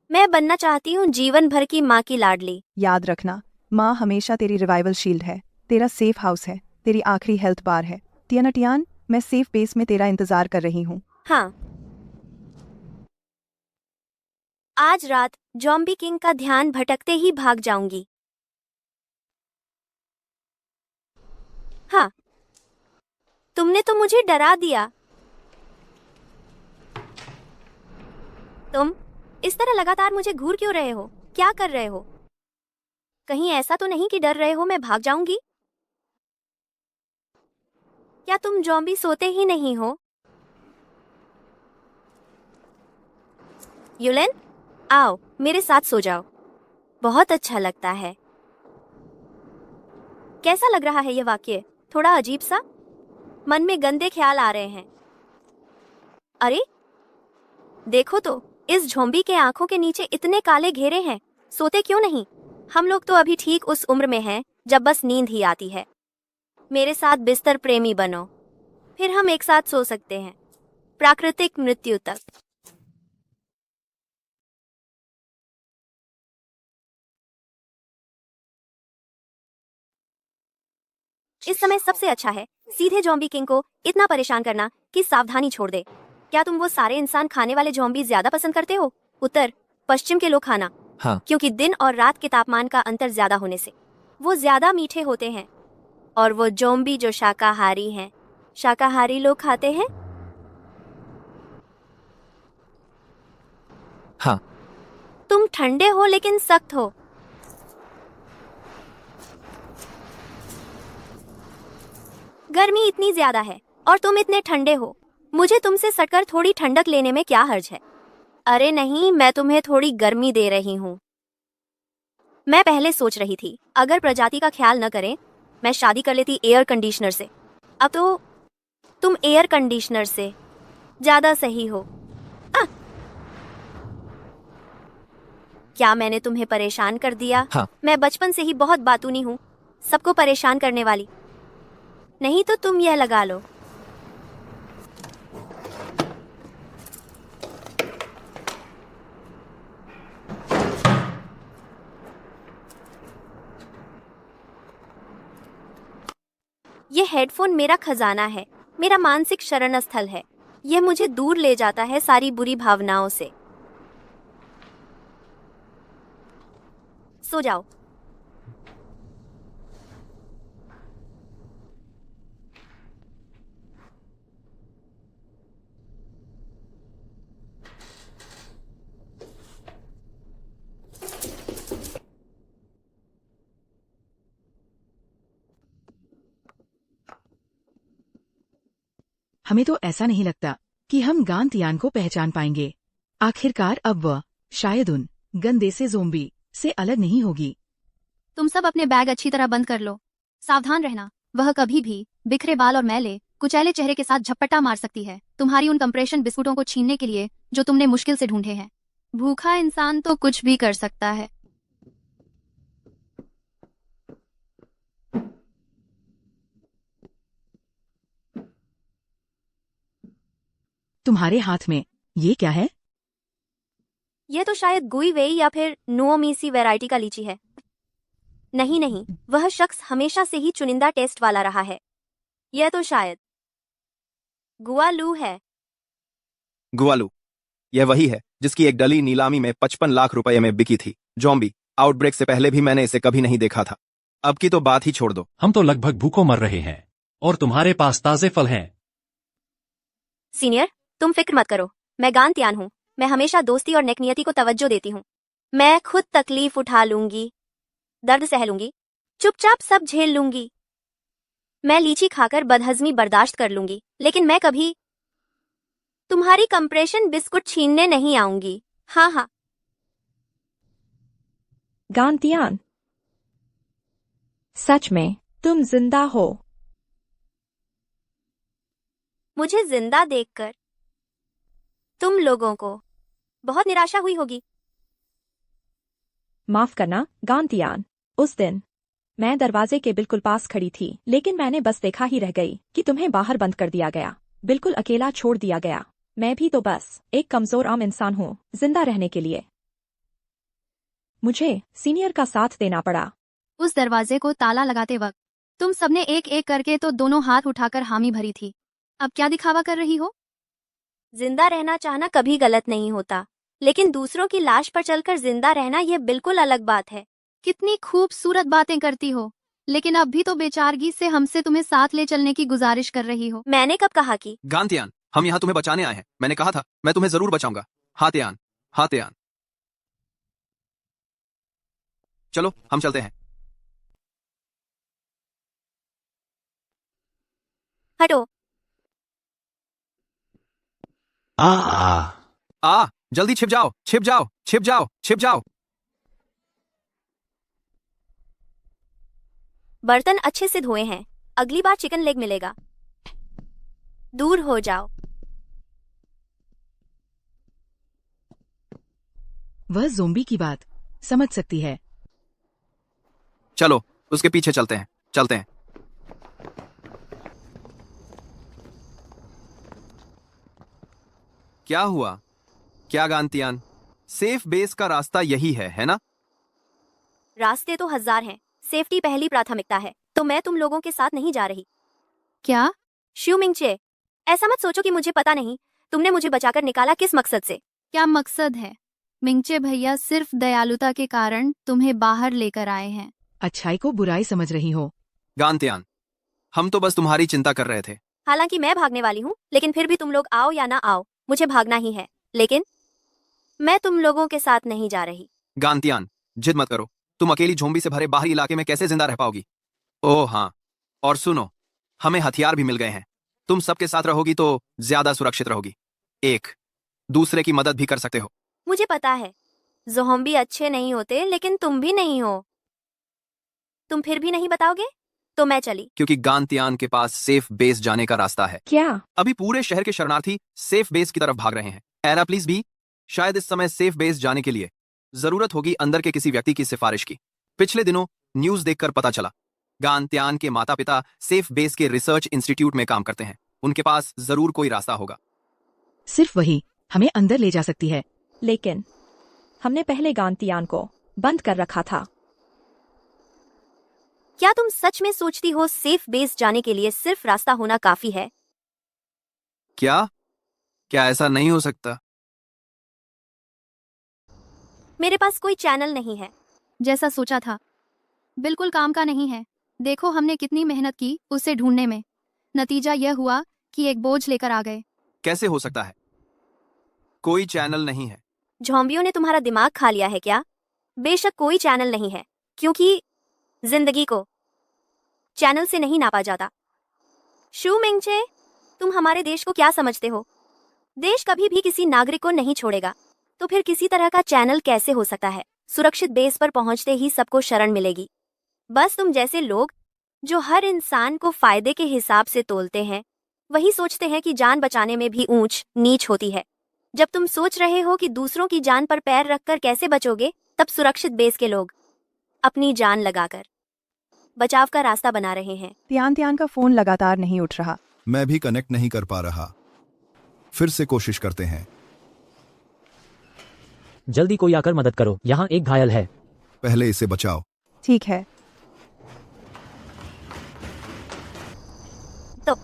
मैं बनना चाहती हूँ जीवन भर की माँ की लाडली। याद रखना, माँ हमेशा तेरी रिवाइवल शील्ड है, तेरा सेफ हाउस है, तेरी आखिरी हेल्थ बार है। टियान, मैं सेफ बेस में तेरा इंतजार कर रही हूँ। हाँ, आज रात ज़ॉम्बी किंग का ध्यान भटकते ही भाग जाऊंगी। हाँ, तुमने तो मुझे डरा दिया। तुम इस तरह लगातार मुझे घूर क्यों रहे हो? क्या कर रहे हो? कहीं ऐसा तो नहीं कि डर रहे हो मैं भाग जाऊंगी? क्या तुम ज़ॉम्बी सोते ही नहीं हो? युलेन, आओ मेरे साथ सो जाओ। बहुत अच्छा लगता है। कैसा लग रहा है ये वाक्य? थोड़ा अजीब सा? मन में गंदे ख्याल आ रहे हैं। अरे देखो तो, इस झोंबी के आंखों के नीचे इतने काले घेरे हैं, सोते क्यों नहीं? हम लोग तो अभी ठीक उस उम्र में हैं जब बस नींद ही आती है। मेरे साथ बिस्तर प्रेमी बनो, फिर हम एक साथ सो सकते हैं प्राकृतिक मृत्यु तक। इस समय सबसे अच्छा है सीधे ज़ॉम्बी किंग को इतना परेशान करना कि सावधानी छोड़ दे। क्या तुम वो सारे इंसान खाने वाले ज़ॉम्बी ज्यादा पसंद करते हो? उत्तर पश्चिम के लोग खाना। हाँ। क्योंकि दिन और रात के तापमान का अंतर ज्यादा होने से वो ज्यादा मीठे होते हैं। और वो ज़ॉम्बी जो शाकाहारी हैं, शाकाहारी लोग खाते हैं। हाँ। तुम ठंडे हो लेकिन सख्त हो। गर्मी इतनी ज्यादा है और तुम इतने ठंडे हो। मुझे तुमसे सटकर थोड़ी ठंडक लेने में क्या हर्ज है? अरे नहीं, मैं तुम्हें थोड़ी गर्मी दे रही हूँ। मैं पहले सोच रही थी अगर प्रजाति का ख्याल न करें मैं शादी कर लेती एयर कंडीशनर से। अब तो तुम एयर कंडीशनर से ज्यादा सही हो। क्या मैंने तुम्हें परेशान कर दिया? हाँ। मैं बचपन से ही बहुत बातूनी हूँ, सबको परेशान करने वाली। नहीं तो तुम यह लगा लो। यह हेडफोन मेरा खजाना है, मेरा मानसिक शरण स्थल है। यह मुझे दूर ले जाता है सारी बुरी भावनाओं से। सो जाओ। हमें तो ऐसा नहीं लगता कि हम गांतियान को पहचान पाएंगे। आखिरकार अब वह शायद उन गंदे से ज़ोंबी से अलग नहीं होगी। तुम सब अपने बैग अच्छी तरह बंद कर लो। सावधान रहना, वह कभी भी बिखरे बाल और मैले कुचैले चेहरे के साथ झपट्टा मार सकती है तुम्हारी उन कंप्रेशन बिस्कुटों को छीनने के लिए जो तुमने मुश्किल से ढूंढे हैं। भूखा इंसान तो कुछ भी कर सकता है। तुम्हारे हाथ में ये क्या है? यह तो शायद गुई वेई या फिर नुओमीसी वैरायटी का लीची है। नहीं नहीं, वह शख्स हमेशा से ही चुनिंदा टेस्ट वाला रहा है। यह तो शायद गुआलू है। गुआलू, यह वही है जिसकी एक डली नीलामी में 55 लाख रुपए में बिकी थी। ज़ॉम्बी आउटब्रेक से पहले भी मैंने इसे कभी नहीं देखा था। अब की तो बात ही छोड़ दो। हम तो लगभग भूखों मर रहे हैं और तुम्हारे पास ताजे फल हैं। सीनियर, तुम फिक्र मत करो, मैं गांतियान हूँ। मैं हमेशा दोस्ती और नेकनियति को तवज्जो देती हूँ। मैं खुद तकलीफ उठा लूंगी, दर्द सह लूंगी, चुपचाप सब झेल लूंगी। मैं लीची खाकर बदहजमी बर्दाश्त कर लूंगी, लेकिन मैं कभी तुम्हारी कंप्रेशन बिस्कुट छीनने नहीं आऊंगी। हाँ हाँ। गांतियान, सच में तुम जिंदा हो। मुझे जिंदा देखकर तुम लोगों को बहुत निराशा हुई होगी। माफ करना गांतियान, उस दिन मैं दरवाजे के बिल्कुल पास खड़ी थी, लेकिन मैंने बस देखा ही रह गई कि तुम्हें बाहर बंद कर दिया गया, बिल्कुल अकेला छोड़ दिया गया। मैं भी तो बस एक कमजोर आम इंसान हूँ जिंदा रहने के लिए। मुझे सीनियर का साथ देना पड़ा। उस दरवाजे को ताला लगाते वक्त तुम सबने एक एक करके तो दोनों हाथ उठाकर हामी भरी थी। अब क्या दिखावा कर रही हो? जिंदा रहना चाहना कभी गलत नहीं होता, लेकिन दूसरों की लाश पर चलकर जिंदा रहना यह बिल्कुल अलग बात है। कितनी खूबसूरत बातें करती हो, लेकिन अब भी तो बेचारगी से हमसे तुम्हें साथ ले चलने की गुजारिश कर रही हो। मैंने कब कहा कि? गांतियान, हम यहाँ तुम्हें बचाने आए हैं। मैंने कहा था मैं तुम्हें जरूर बचाऊंगा। हातियान, हातियान, चलो हम चलते हैं। हटो। जल्दी छिप जाओ, छिप जाओ, छिप जाओ, छिप जाओ। बर्तन अच्छे से धोए हैं, अगली बार चिकन लेग मिलेगा। दूर हो जाओ। वह ज़ोंबी की बात समझ सकती है। चलो उसके पीछे चलते हैं। क्या हुआ? क्या गांतियान? सेफ बेस का रास्ता यही है ना? रास्ते तो 1000 हैं। सेफ्टी पहली प्राथमिकता है, तो मैं तुम लोगों के साथ नहीं जा रही। क्या? शिव मिंगचे, ऐसा मत सोचो कि मुझे पता नहीं। तुमने मुझे बचाकर निकाला किस मकसद से? क्या मकसद है? मिंगचे भैया सिर्फ दयालुता के कारण तुम्हें बाहर लेकर आए हैं। अच्छाई को बुराई समझ रही हो। गांतियान, हम तो बस तुम्हारी चिंता कर रहे थे। हालांकि मैं भागने वाली हूँ, लेकिन फिर भी तुम लोग आओ या ना आओ, मुझे भागना ही है। लेकिन मैं तुम लोगों के साथ नहीं जा रही। गांतियान, जिद मत करो। तुम अकेली ज़ोंबी से भरे बाहरी इलाके में कैसे जिंदा रह पाओगी? ओह हाँ, और सुनो, हमें हथियार भी मिल गए हैं। तुम सबके साथ रहोगी तो ज्यादा सुरक्षित रहोगी। एक दूसरे की मदद भी कर सकते हो। मुझे पता है ज़ोंबी अच्छे नहीं होते, लेकिन तुम भी नहीं हो। तुम फिर भी नहीं बताओगे तो मैं चली। क्योंकि गांतियान के पास सेफ बेस जाने का रास्ता है। क्या? अभी पूरे शहर के शरणार्थी सेफ बेस की तरफ भाग रहे हैं। एरा प्लीज भी, शायद इस समय सेफ बेस जाने के लिए जरूरत होगी अंदर के किसी व्यक्ति की सिफारिश की। पिछले दिनों न्यूज देखकर पता चला गांतियान के माता पिता सेफ बेस के रिसर्च इंस्टीट्यूट में काम करते हैं। उनके पास जरूर कोई रास्ता होगा। सिर्फ वही हमें अंदर ले जा सकती है। लेकिन हमने पहले गांतियान को बंद कर रखा था। क्या तुम सच में सोचती हो सेफ बेस जाने के लिए सिर्फ रास्ता होना काफी है? क्या ऐसा नहीं हो सकता? मेरे पास कोई चैनल नहीं है। जैसा सोचा था, बिल्कुल काम का नहीं है। देखो हमने कितनी मेहनत की उसे ढूंढने में। नतीजा यह हुआ कि एक बोझ लेकर आ गए। कैसे हो सकता है? कोई चैनल नहीं है। ज़ोंबियों ने तुम्हारा दिमाग खा लिया है क्या? बेशक कोई चैनल नहीं है, क्योंकि जिंदगी को चैनल से नहीं नापा जाता। शू मिंगचे, तुम हमारे देश को क्या समझते हो? देश कभी भी किसी नागरिक को नहीं छोड़ेगा, तो फिर किसी तरह का चैनल कैसे हो सकता है? सुरक्षित बेस पर पहुंचते ही सबको शरण मिलेगी। बस तुम जैसे लोग जो हर इंसान को फायदे के हिसाब से तोलते हैं, वही सोचते हैं कि जान बचाने में भी ऊंच नीच होती है। जब तुम सोच रहे हो कि दूसरों की जान पर पैर रखकर कैसे बचोगे, तब सुरक्षित बेस के लोग अपनी जान लगाकर बचाव का रास्ता बना रहे हैं। त्यान का फोन लगातार नहीं उठ रहा। मैं भी कनेक्ट नहीं कर पा रहा। फिर से कोशिश करते हैं। जल्दी कोई आकर मदद करो, यहाँ एक घायल है। पहले इसे बचाओ। ठीक है। तो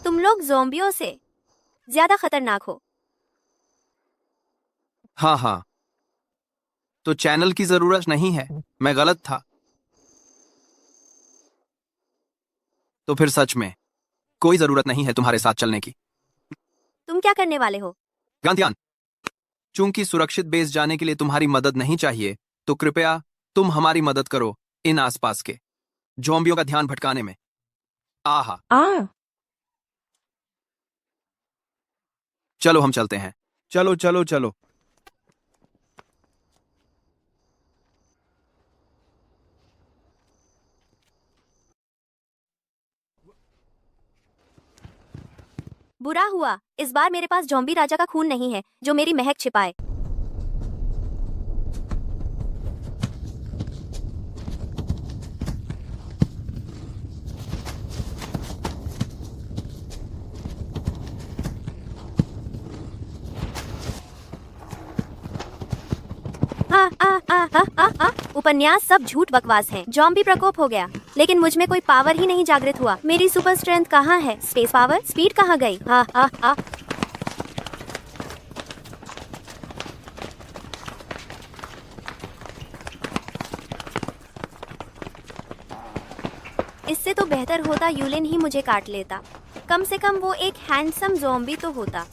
तुम लोग ज़ोंबियों से ज्यादा खतरनाक हो। हाँ, तो चैनल की जरूरत नहीं है। मैं गलत था। तो फिर सच में कोई जरूरत नहीं है तुम्हारे साथ चलने की। तुम क्या करने वाले हो? गांतियान, चूंकि सुरक्षित बेस जाने के लिए तुम्हारी मदद नहीं चाहिए, तो कृपया तुम हमारी मदद करो इन आसपास के ज़ोंबियों का ध्यान भटकाने में। आहा, चलो हम चलते हैं। चलो। बुरा हुआ, इस बार मेरे पास ज़ोंबी राजा का खून नहीं है जो मेरी महक छिपाए। उपन्यास सब झूठ बकवास है। ज़ोंबी प्रकोप हो गया, लेकिन मुझ में कोई पावर ही नहीं जागृत हुआ। मेरी सुपर स्ट्रेंथ कहाँ है? स्पेस पावर, स्पीड कहाँ गई? इससे तो बेहतर होता यूलिन ही मुझे काट लेता। कम से कम वो एक हैंडसम ज़ोंबी तो होता।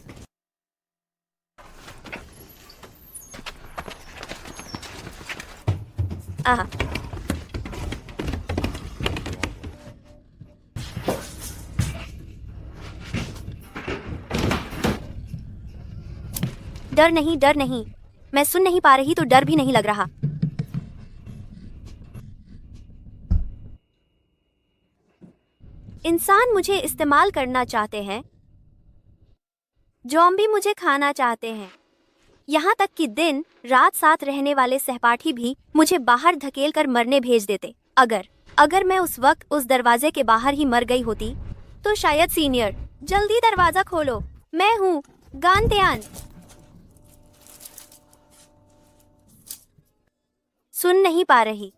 आहा, डर नहीं। मैं सुन नहीं पा रही तो डर भी नहीं लग रहा। इंसान मुझे इस्तेमाल करना चाहते हैं, ज़ोंबी मुझे खाना चाहते हैं। यहाँ तक कि दिन रात साथ रहने वाले सहपाठी भी मुझे बाहर धकेल कर मरने भेज देते। अगर मैं उस वक्त उस दरवाजे के बाहर ही मर गई होती तो शायद। सीनियर, जल्दी दरवाजा खोलो, मैं हूँ गांत्यान। सुन नहीं पा रही।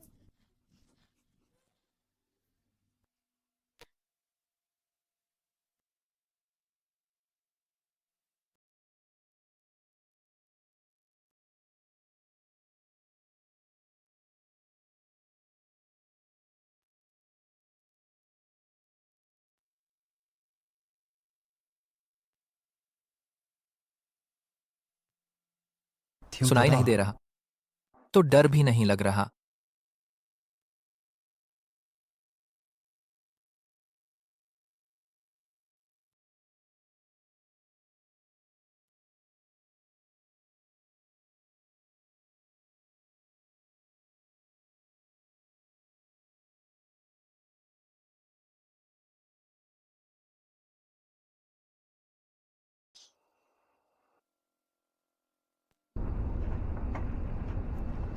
सुनाई नहीं दे रहा तो डर भी नहीं लग रहा।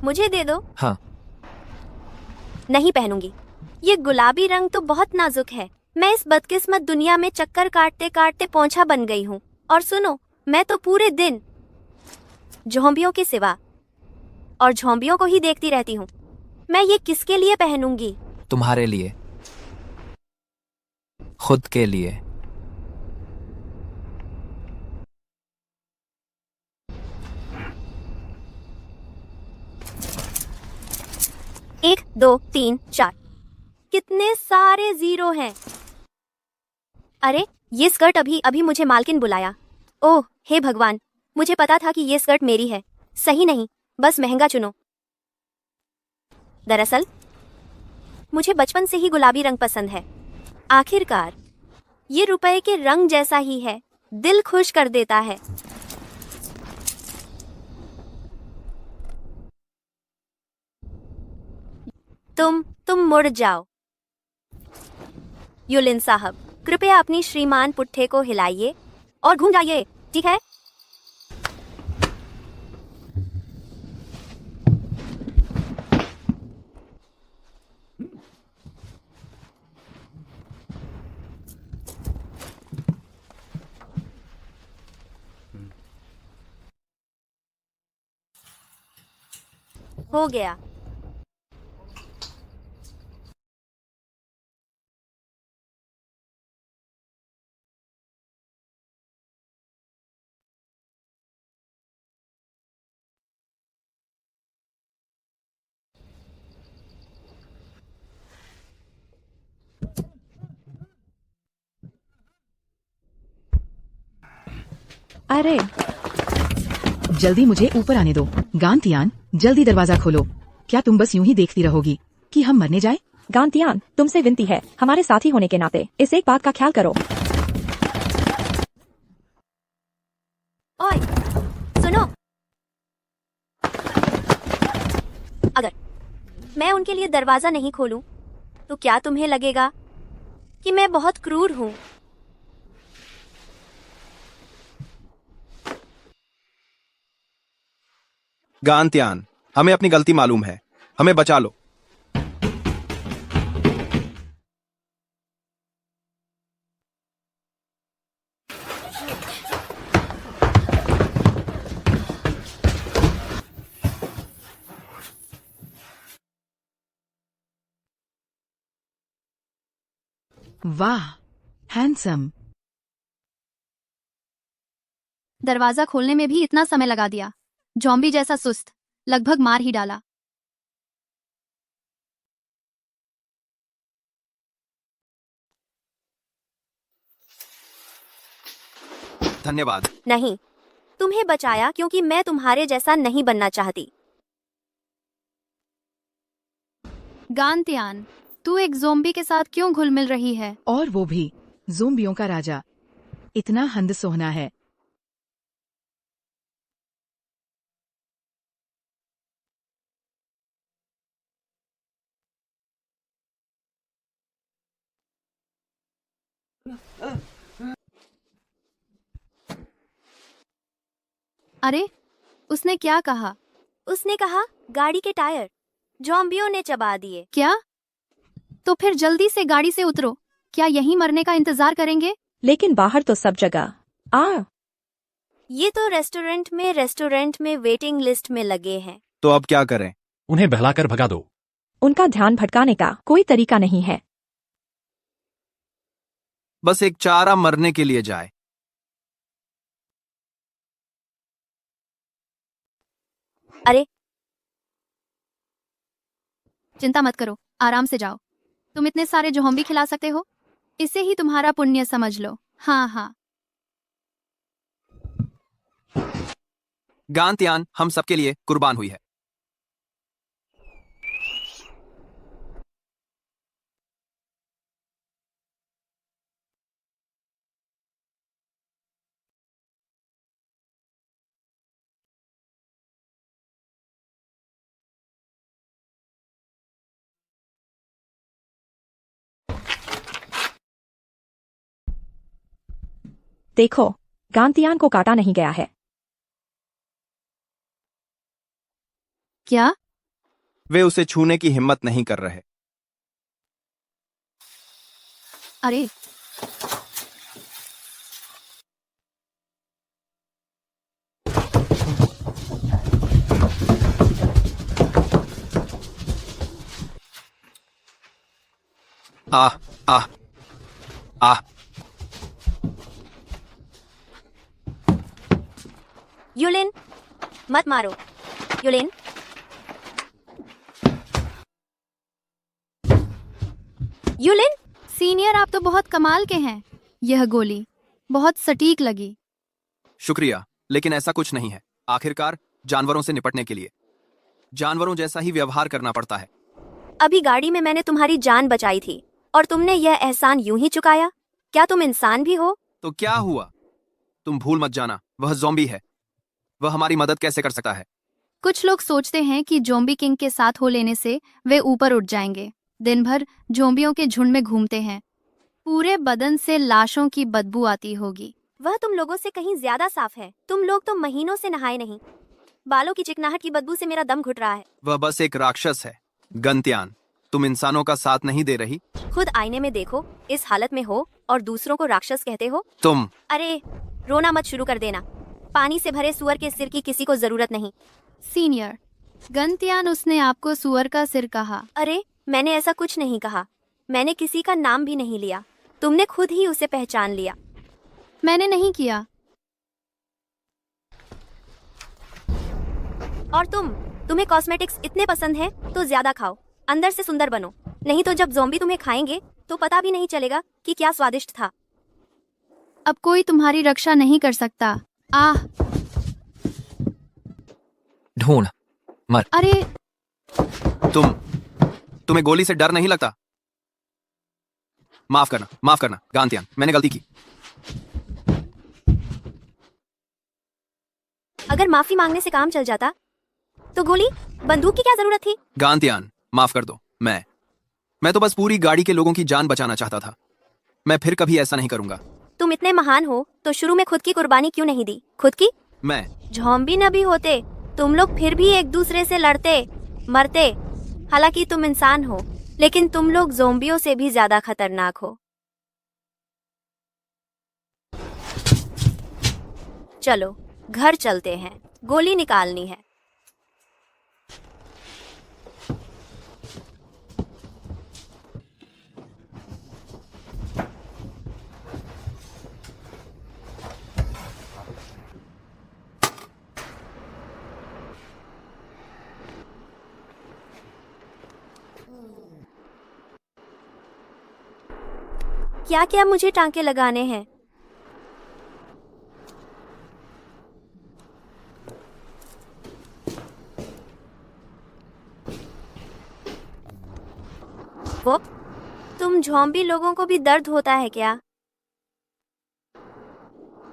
मुझे दे दो। हाँ। नहीं पहनूंगी। ये गुलाबी रंग तो बहुत नाजुक है। मैं इस बदकिस्मत दुनिया में चक्कर काटते काटते पोंछा बन गई हूँ। और सुनो, मैं तो पूरे दिन झोंबियों के सिवा और झोंबियों को ही देखती रहती हूँ। मैं ये किसके लिए पहनूंगी? तुम्हारे लिए, खुद के लिए। एक, दो, तीन, चार। कितने सारे जीरो हैं। अरे, ये स्कर्ट अभी मुझे मालकिन बुलाया। ओह हे भगवान, मुझे पता था कि ये स्कर्ट मेरी है। सही नहीं, बस महंगा चुनो। दरअसल मुझे बचपन से ही गुलाबी रंग पसंद है। आखिरकार ये रुपए के रंग जैसा ही है, दिल खुश कर देता है। तुम मुड़ जाओ। युलिन साहब, कृपया अपनी श्रीमान पुट्ठे को हिलाइए और घूम जाइए, ठीक है? हो गया। अरे जल्दी मुझे ऊपर आने दो। गांतियान, जल्दी दरवाजा खोलो। क्या तुम बस यूं ही देखती रहोगी कि हम मरने जाए? गांतियान, तुमसे विनती है, हमारे साथी होने के नाते इस एक बात का ख्याल करो। ओए, सुनो। अगर मैं उनके लिए दरवाजा नहीं खोलूं, तो क्या तुम्हें लगेगा कि मैं बहुत क्रूर हूं? गांत्यान, हमें अपनी गलती मालूम है, हमें बचा लो। वाह, हैंडसम। दरवाजा खोलने में भी इतना समय लगा दिया। जॉम्बी जैसा सुस्त, लगभग मार ही डाला। धन्यवाद। नहीं, तुम्हें बचाया क्योंकि मैं तुम्हारे जैसा नहीं बनना चाहती। गांत्यान, तू एक ज़ोंबी के साथ क्यों घुल मिल रही है? और वो भी ज़ोंबियों का राजा। इतना हंद सोहना है। अरे, उसने क्या कहा? उसने कहा गाड़ी के टायर ज़ॉम्बियों ने चबा दिए। क्या? तो फिर जल्दी से गाड़ी से उतरो। क्या यहीं मरने का इंतजार करेंगे? लेकिन बाहर तो सब जगह ये तो रेस्टोरेंट में वेटिंग लिस्ट में लगे हैं। तो अब क्या करें? उन्हें बहलाकर भगा दो। उनका ध्यान भटकाने का कोई तरीका नहीं है। बस एक चारा मरने के लिए जाए। अरे चिंता मत करो, आराम से जाओ। तुम इतने सारे ज़ॉम्बी खिला सकते हो, इसे ही तुम्हारा पुण्य समझ लो। हाँ हाँ। गांतियान हम सबके लिए कुर्बान हुई है। देखो, गांतियान को काटा नहीं गया है। क्या? वे उसे छूने की हिम्मत नहीं कर रहे। अरे आह आह आह। युलिन मत मारो। युलिन युलिन सीनियर, आप तो बहुत कमाल के हैं। यह गोली बहुत सटीक लगी। शुक्रिया, लेकिन ऐसा कुछ नहीं है। आखिरकार जानवरों से निपटने के लिए जानवरों जैसा ही व्यवहार करना पड़ता है। अभी गाड़ी में मैंने तुम्हारी जान बचाई थी और तुमने यह एहसान यूं ही चुकाया। क्या तुम इंसान भी हो? तो क्या हुआ? तुम भूल मत जाना, वह ज़ॉम्बी है। वह हमारी मदद कैसे कर सकता है? कुछ लोग सोचते हैं कि ज़ॉम्बी किंग के साथ हो लेने से वे ऊपर उठ जाएंगे। दिन भर ज़ॉम्बियों के झुंड में घूमते हैं। पूरे बदन से लाशों की बदबू आती होगी। वह तुम लोगों से कहीं ज्यादा साफ है। तुम लोग तो महीनों से नहाए नहीं। बालों की चिकनाहट की बदबू से मेरा दम घुट रहा है। वह बस एक राक्षस है। गंत्यान, तुम इंसानों का साथ नहीं दे रही। खुद आईने में देखो, इस हालत में हो और दूसरों को राक्षस कहते हो। तुम अरे रोना मत शुरू कर देना। पानी से भरे सुअर के सिर की किसी को जरूरत नहीं। सीनियर, गंत्यान, उसने आपको सुअर का सिर कहा। अरे मैंने ऐसा कुछ नहीं कहा। मैंने किसी का नाम भी नहीं लिया। तुमने खुद ही उसे पहचान लिया। मैंने नहीं किया। और तुम्हें कॉस्मेटिक्स इतने पसंद हैं तो ज्यादा खाओ, अंदर से सुंदर बनो। नहीं तो जब ज़ॉम्बी तुम्हें खाएंगे तो पता भी नहीं चलेगा कि क्या स्वादिष्ट था। अब कोई तुम्हारी रक्षा नहीं कर सकता। आह, ढूंढ मर। अरे तुम्हें गोली से डर नहीं लगता? माफ करना गांतियान, मैंने गलती की। अगर माफी मांगने से काम चल जाता तो गोली बंदूक की क्या जरूरत थी? गांतियान, माफ कर दो। मैं तो बस पूरी गाड़ी के लोगों की जान बचाना चाहता था। मैं फिर कभी ऐसा नहीं करूंगा। तुम इतने महान हो तो शुरू में खुद की कुर्बानी क्यों नहीं दी? खुद की? मैं ज़ॉम्बी न भी होते तुम लोग फिर भी एक दूसरे से लड़ते मरते। हालांकि तुम इंसान हो, लेकिन तुम लोग ज़ॉम्बियों से भी ज्यादा खतरनाक हो। चलो घर चलते हैं, गोली निकालनी है। क्या क्या मुझे टांके लगाने हैं? वो तुम ज़ॉम्बी लोगों को भी दर्द होता है क्या?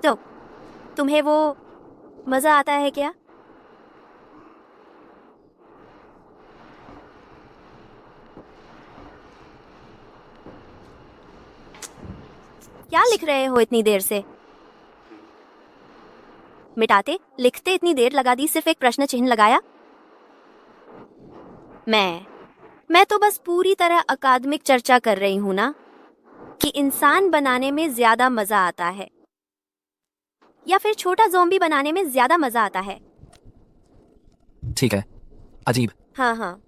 तो तुम्हें वो मजा आता है क्या? क्या लिख रहे हो इतनी देर से? मिटाते लिखते इतनी देर लगा दी, सिर्फ एक प्रश्न चिन्ह लगाया। मैं तो बस पूरी तरह अकादमिक चर्चा कर रही हूं ना, कि इंसान बनाने में ज्यादा मजा आता है या फिर छोटा ज़ॉम्बी बनाने में ज्यादा मजा आता है। ठीक है, अजीब। हाँ,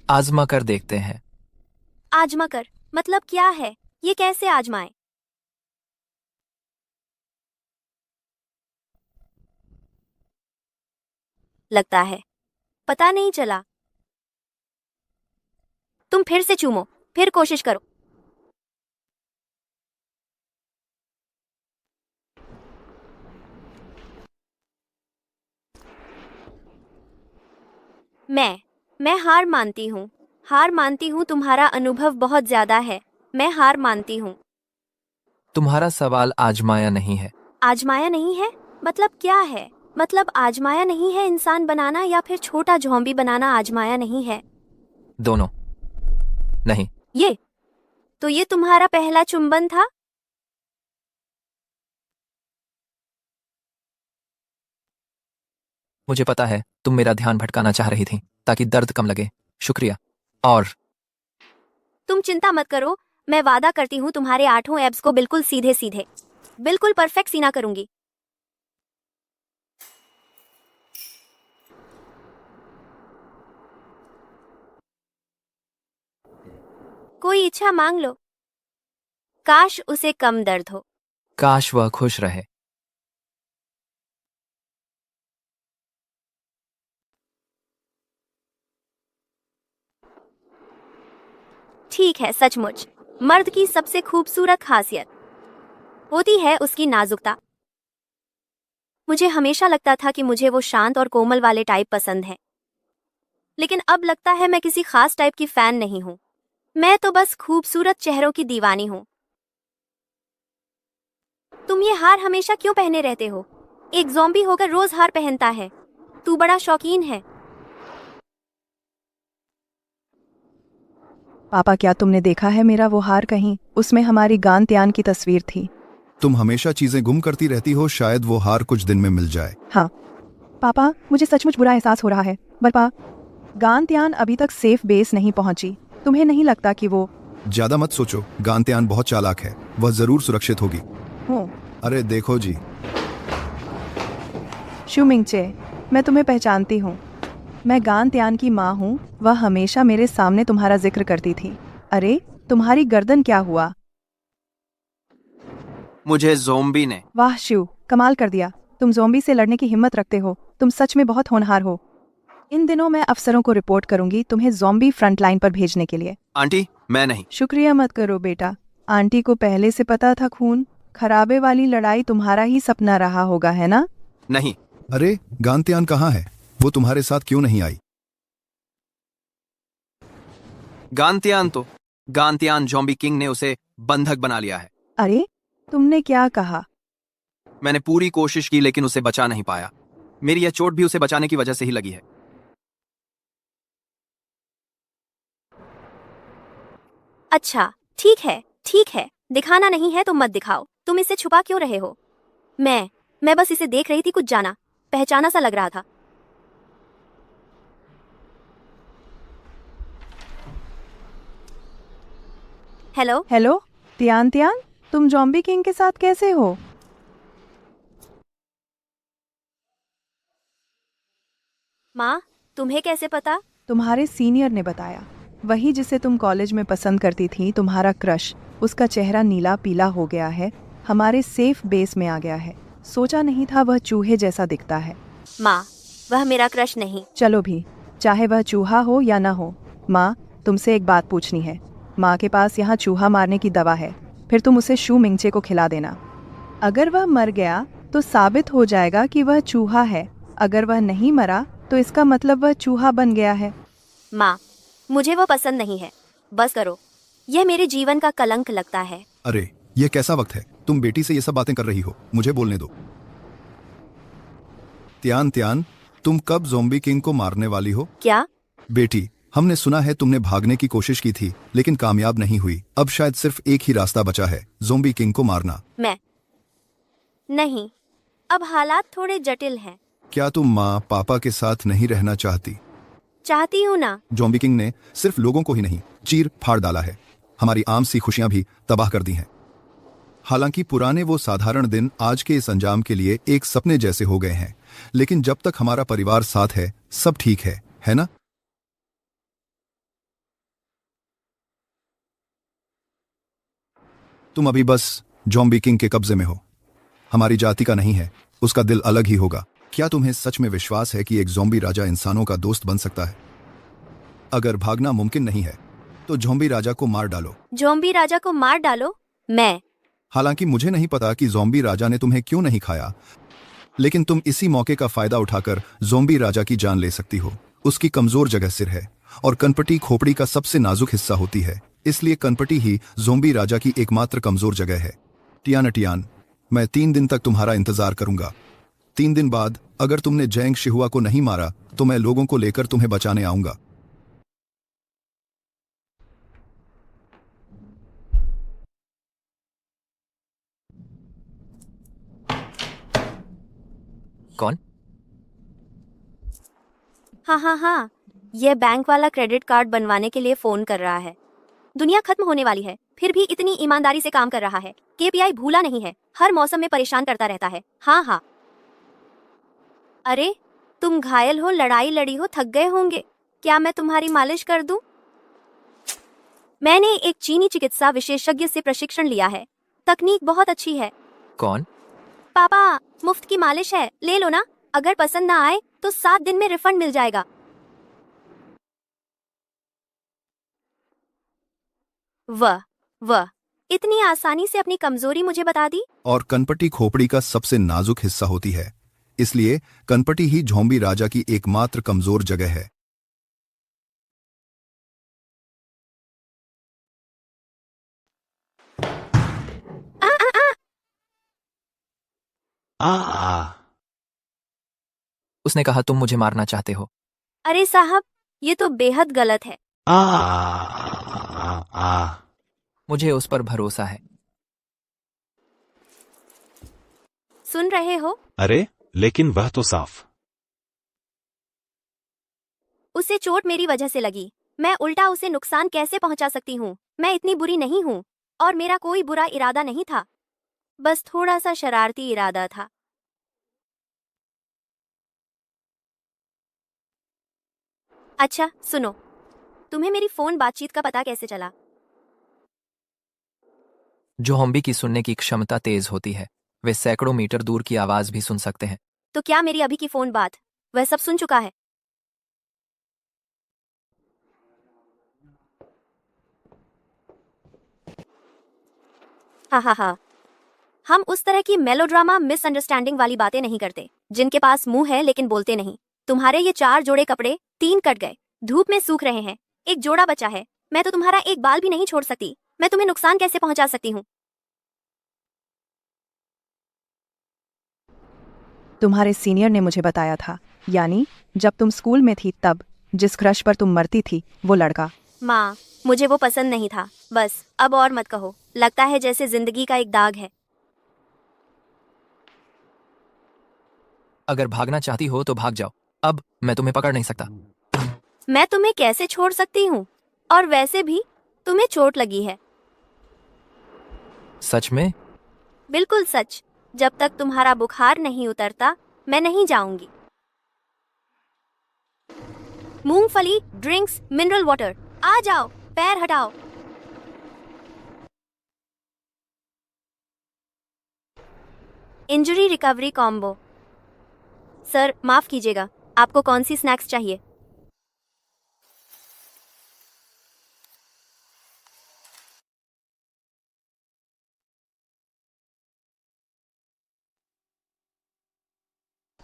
आजमा कर देखते हैं। आजमा कर मतलब क्या है? ये कैसे आजमाए? लगता है पता नहीं चला। तुम फिर से चूमो, फिर कोशिश करो। मैं हार मानती हूँ। हार मानती हूँ, तुम्हारा अनुभव बहुत ज्यादा है। मैं हार मानती हूँ। तुम्हारा सवाल आजमाया नहीं है। आजमाया नहीं है मतलब क्या है? मतलब आजमाया नहीं है इंसान बनाना या फिर छोटा ज़ॉम्बी बनाना आजमाया नहीं है? दोनों नहीं। ये तुम्हारा पहला चुंबन था? मुझे पता है तुम मेरा ध्यान भटकाना चाह रही थी ताकि दर्द कम लगे। शुक्रिया। और तुम चिंता मत करो, मैं वादा करती हूँ तुम्हारे 8 एब्स को बिल्कुल सीधे सीधे, बिल्कुल परफेक्ट सीना करूंगी। कोई इच्छा मांग लो। काश उसे कम दर्द हो। काश वह खुश रहे। ठीक है, सचमुच मर्द की सबसे खूबसूरत खासियत होती है उसकी नाजुकता। मुझे हमेशा लगता था कि मुझे वो शांत और कोमल वाले टाइप पसंद है, लेकिन अब लगता है मैं किसी खास टाइप की फैन नहीं हूँ। मैं तो बस खूबसूरत चेहरों की दीवानी हूँ। तुम ये हार हमेशा क्यों पहने रहते हो? एक ज़ॉम्बी होकर रोज हार पहनता है। तू बड़ा शौकीन है। पापा, क्या तुमने देखा है मेरा वो हार कहीं? उसमें हमारी गांत्यान की तस्वीर थी। तुम हमेशा चीजें गुम करती रहती हो, शायद वो हार कुछ दिन में मिल जाए। हाँ पापा, मुझे सचमुच बुरा एहसास हो रहा है। बरपा, गांत्यान अभी तक सेफ बेस नहीं पहुंची। तुम्हें नहीं लगता कि वो? ज्यादा मत सोचो, गांत्यान बहुत चालाक है, वह जरूर सुरक्षित होगी। अरे देखो जी। शू मिंगचे, मैं तुम्हें पहचानती हूँ। मैं गांत्यान की माँ हूँ। वह हमेशा मेरे सामने तुम्हारा जिक्र करती थी। अरे तुम्हारी गर्दन क्या हुआ? मुझे ज़ॉम्बी ने। वाह शिव, कमाल कर दिया। तुम ज़ॉम्बी से लड़ने की हिम्मत रखते हो। तुम सच में बहुत होनहार हो। इन दिनों मैं अफसरों को रिपोर्ट करूंगी तुम्हें ज़ॉम्बी फ्रंट लाइन पर भेजने के लिए। आंटी, मैं नहीं। शुक्रिया मत करो बेटा। आंटी को पहले से पता था खून खराबे वाली लड़ाई तुम्हारा ही सपना रहा होगा, है ना? नहीं। अरे गांत्यान कहाँ है? वो तुम्हारे साथ क्यों नहीं आई? गांत्यान ज़ॉम्बी किंग ने उसे बंधक बना लिया है। अरे तुमने क्या कहा? मैंने पूरी कोशिश की लेकिन उसे बचा नहीं पाया। मेरी यह चोट भी उसे बचाने की वजह से ही लगी है। अच्छा ठीक है, दिखाना नहीं है तो मत दिखाओ। तुम इसे छुपा क्यों रहे हो? मैं बस इसे देख रही थी, कुछ जाना पहचाना सा लग रहा था। हेलो त्यान, तुम ज़ॉम्बी किंग के साथ कैसे हो? माँ, तुम्हें कैसे पता? तुम्हारे सीनियर ने बताया। वही जिसे तुम कॉलेज में पसंद करती थी, तुम्हारा क्रश। उसका चेहरा नीला पीला हो गया है, हमारे सेफ बेस में आ गया है। सोचा नहीं था वह चूहे जैसा दिखता है। माँ, वह मेरा क्रश नहीं। चलो भी, चाहे वह चूहा हो या ना हो। माँ, तुमसे एक बात पूछनी है। माँ के पास यहाँ चूहा मारने की दवा है, फिर तुम उसे शू मिंगचे को खिला देना। अगर वह मर गया तो साबित हो जाएगा कि वह चूहा है। अगर वह नहीं मरा तो इसका मतलब वह चूहा बन गया है। माँ, मुझे वो पसंद नहीं है। बस करो, यह मेरे जीवन का कलंक लगता है। अरे ये कैसा वक्त है? तुम बेटी से ये सब बातें कर रही हो, मुझे बोलने दो। त्यान, तुम कब ज़ॉम्बी किंग को मारने वाली हो? क्या? बेटी, हमने सुना है तुमने भागने की कोशिश की थी लेकिन कामयाब नहीं हुई। अब शायद सिर्फ एक ही रास्ता बचा है, ज़ॉम्बी किंग को मारना। नहीं, अब हालात थोड़े जटिल हैं। क्या तुम माँ पापा के साथ नहीं रहना चाहती? चाहती हूँ ना। ज़ॉम्बी किंग ने सिर्फ लोगों को ही नहीं चीर फाड़ डाला है, हमारी आम सी खुशियां भी तबाह कर दी हैं। हालांकि पुराने वो साधारण दिन आज के इस अंजाम के लिए एक सपने जैसे हो गए हैं, लेकिन जब तक हमारा परिवार साथ है सब ठीक है ना? तुम अभी बस ज़ॉम्बी किंग के कब्जे में हो, हमारी जाति का नहीं है, उसका दिल अलग ही होगा। क्या तुम्हें सच में विश्वास है कि एक ज़ॉम्बी राजा इंसानों का दोस्त बन सकता है? अगर भागना मुमकिन नहीं है तो ज़ॉम्बी राजा को मार डालो। ज़ॉम्बी राजा को मार डालो? मैं? हालांकि मुझे नहीं पता कि ज़ॉम्बी राजा ने तुम्हें क्यों नहीं खाया, लेकिन तुम इसी मौके का फायदा उठाकर ज़ॉम्बी राजा की जान ले सकती हो। उसकी कमजोर जगह सिर है और कनपटी खोपड़ी का सबसे नाजुक हिस्सा होती है, इसलिए कनपटी ही ज़ॉम्बी राजा की एकमात्र कमजोर जगह है। टियान, मैं 3 दिन तक तुम्हारा इंतजार करूंगा। 3 दिन बाद अगर तुमने जैंग शिहुआ को नहीं मारा तो मैं लोगों को लेकर तुम्हें बचाने आऊंगा। कौन? हाँ, यह बैंक वाला क्रेडिट कार्ड बनवाने के लिए फोन कर रहा है। दुनिया खत्म होने वाली है, फिर भी इतनी ईमानदारी से काम कर रहा है। केपीआई भूला नहीं है, हर मौसम में परेशान करता रहता है। हाँ। अरे, तुम घायल हो, लड़ाई लड़ी हो, थक गए होंगे। क्या मैं तुम्हारी मालिश कर दूं? मैंने एक चीनी चिकित्सा विशेषज्ञ से प्रशिक्षण लिया है, तकनीक बहुत अच्छी है। कौन? पापा, मुफ्त की मालिश है, ले लो ना। अगर पसंद ना आए तो 7 दिन में रिफंड मिल जाएगा। वाह, इतनी आसानी से अपनी कमजोरी मुझे बता दी। और कनपटी खोपड़ी का सबसे नाजुक हिस्सा होती है, इसलिए कनपटी ही ज़ॉम्बी राजा की एकमात्र कमजोर जगह है। उसने कहा तुम मुझे मारना चाहते हो। अरे साहब, ये तो बेहद गलत है। मुझे उस पर भरोसा है। सुन रहे हो? अरे लेकिन वह तो साफ। उसे चोट मेरी वजह से लगी, मैं उल्टा उसे नुकसान कैसे पहुंचा सकती हूँ? मैं इतनी बुरी नहीं हूँ, और मेरा कोई बुरा इरादा नहीं था, बस थोड़ा सा शरारती इरादा था। अच्छा सुनो, तुम्हें मेरी फोन बातचीत का पता कैसे चला? ज़ॉम्बी की सुनने की क्षमता तेज होती है, वे सैकड़ों मीटर दूर की आवाज भी सुन सकते हैं। तो क्या मेरी अभी की फोन बात वह सब सुन चुका है? हाँ, हम उस तरह की मेलोड्रामा मिसअंडरस्टैंडिंग वाली बातें नहीं करते, जिनके पास मुंह है लेकिन बोलते नहीं। तुम्हारे ये 4 जोड़े कपड़े 3 कट गए, धूप में सूख रहे हैं, एक जोड़ा बचा है। मैं तो तुम्हारा एक बाल भी नहीं छोड़ सकती। मैं तुम्हें नुकसान कैसे पहुंचा सकती हूँ? तुम्हारे सीनियर ने मुझे बताया था, यानी जब तुम स्कूल में थी तब जिस क्रश पर तुम मरती थी वो लड़का। माँ, मुझे वो पसंद नहीं था। बस अब और मत कहो, लगता है जैसे जिंदगी का एक दाग है। अगर भागना चाहती हो तो भाग जाओ, अब मैं तुम्हें पकड़ नहीं सकता। मैं तुम्हें कैसे छोड़ सकती हूँ? और वैसे भी तुम्हें चोट लगी है। सच में? बिल्कुल सच। जब तक तुम्हारा बुखार नहीं उतरता मैं नहीं जाऊंगी। मूंगफली, ड्रिंक्स, मिनरल वाटर, आ जाओ, पैर हटाओ। Injury recovery combo. सर माफ कीजिएगा, आपको कौन सी स्नैक्स चाहिए?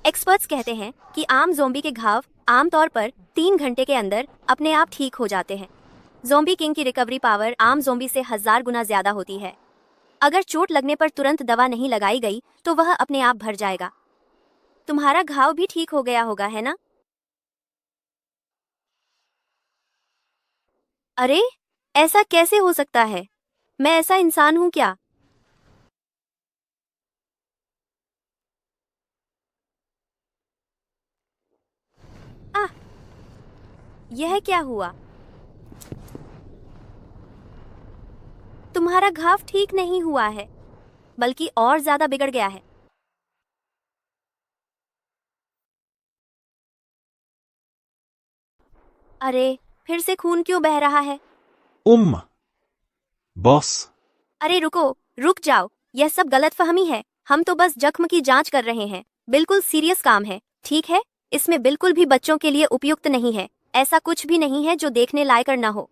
एक्सपर्ट्स कहते हैं कि आम ज़ॉम्बी के घाव आमतौर पर 3 घंटे के अंदर अपने आप ठीक हो जाते हैं। ज़ॉम्बी किंग की रिकवरी पावर आम ज़ॉम्बी से 1000 गुना ज्यादा होती है। अगर चोट लगने पर तुरंत दवा नहीं लगाई गई तो वह अपने आप भर जाएगा। तुम्हारा घाव भी ठीक हो गया होगा, है ना? अरे, ऐसा कैसे हो सकता है? मैं ऐसा इंसान हूँ क्या? यह क्या हुआ? तुम्हारा घाव ठीक नहीं हुआ है, बल्कि और ज्यादा बिगड़ गया है। अरे, फिर से खून क्यों बह रहा है? बॉस। अरे रुको, रुक जाओ, यह सब गलतफहमी है। हम तो बस जख्म की जांच कर रहे हैं। बिल्कुल सीरियस काम है, ठीक है? इसमें बिल्कुल भी बच्चों के लिए उपयुक्त नहीं है। ऐसा कुछ भी नहीं है जो देखने लायक न हो।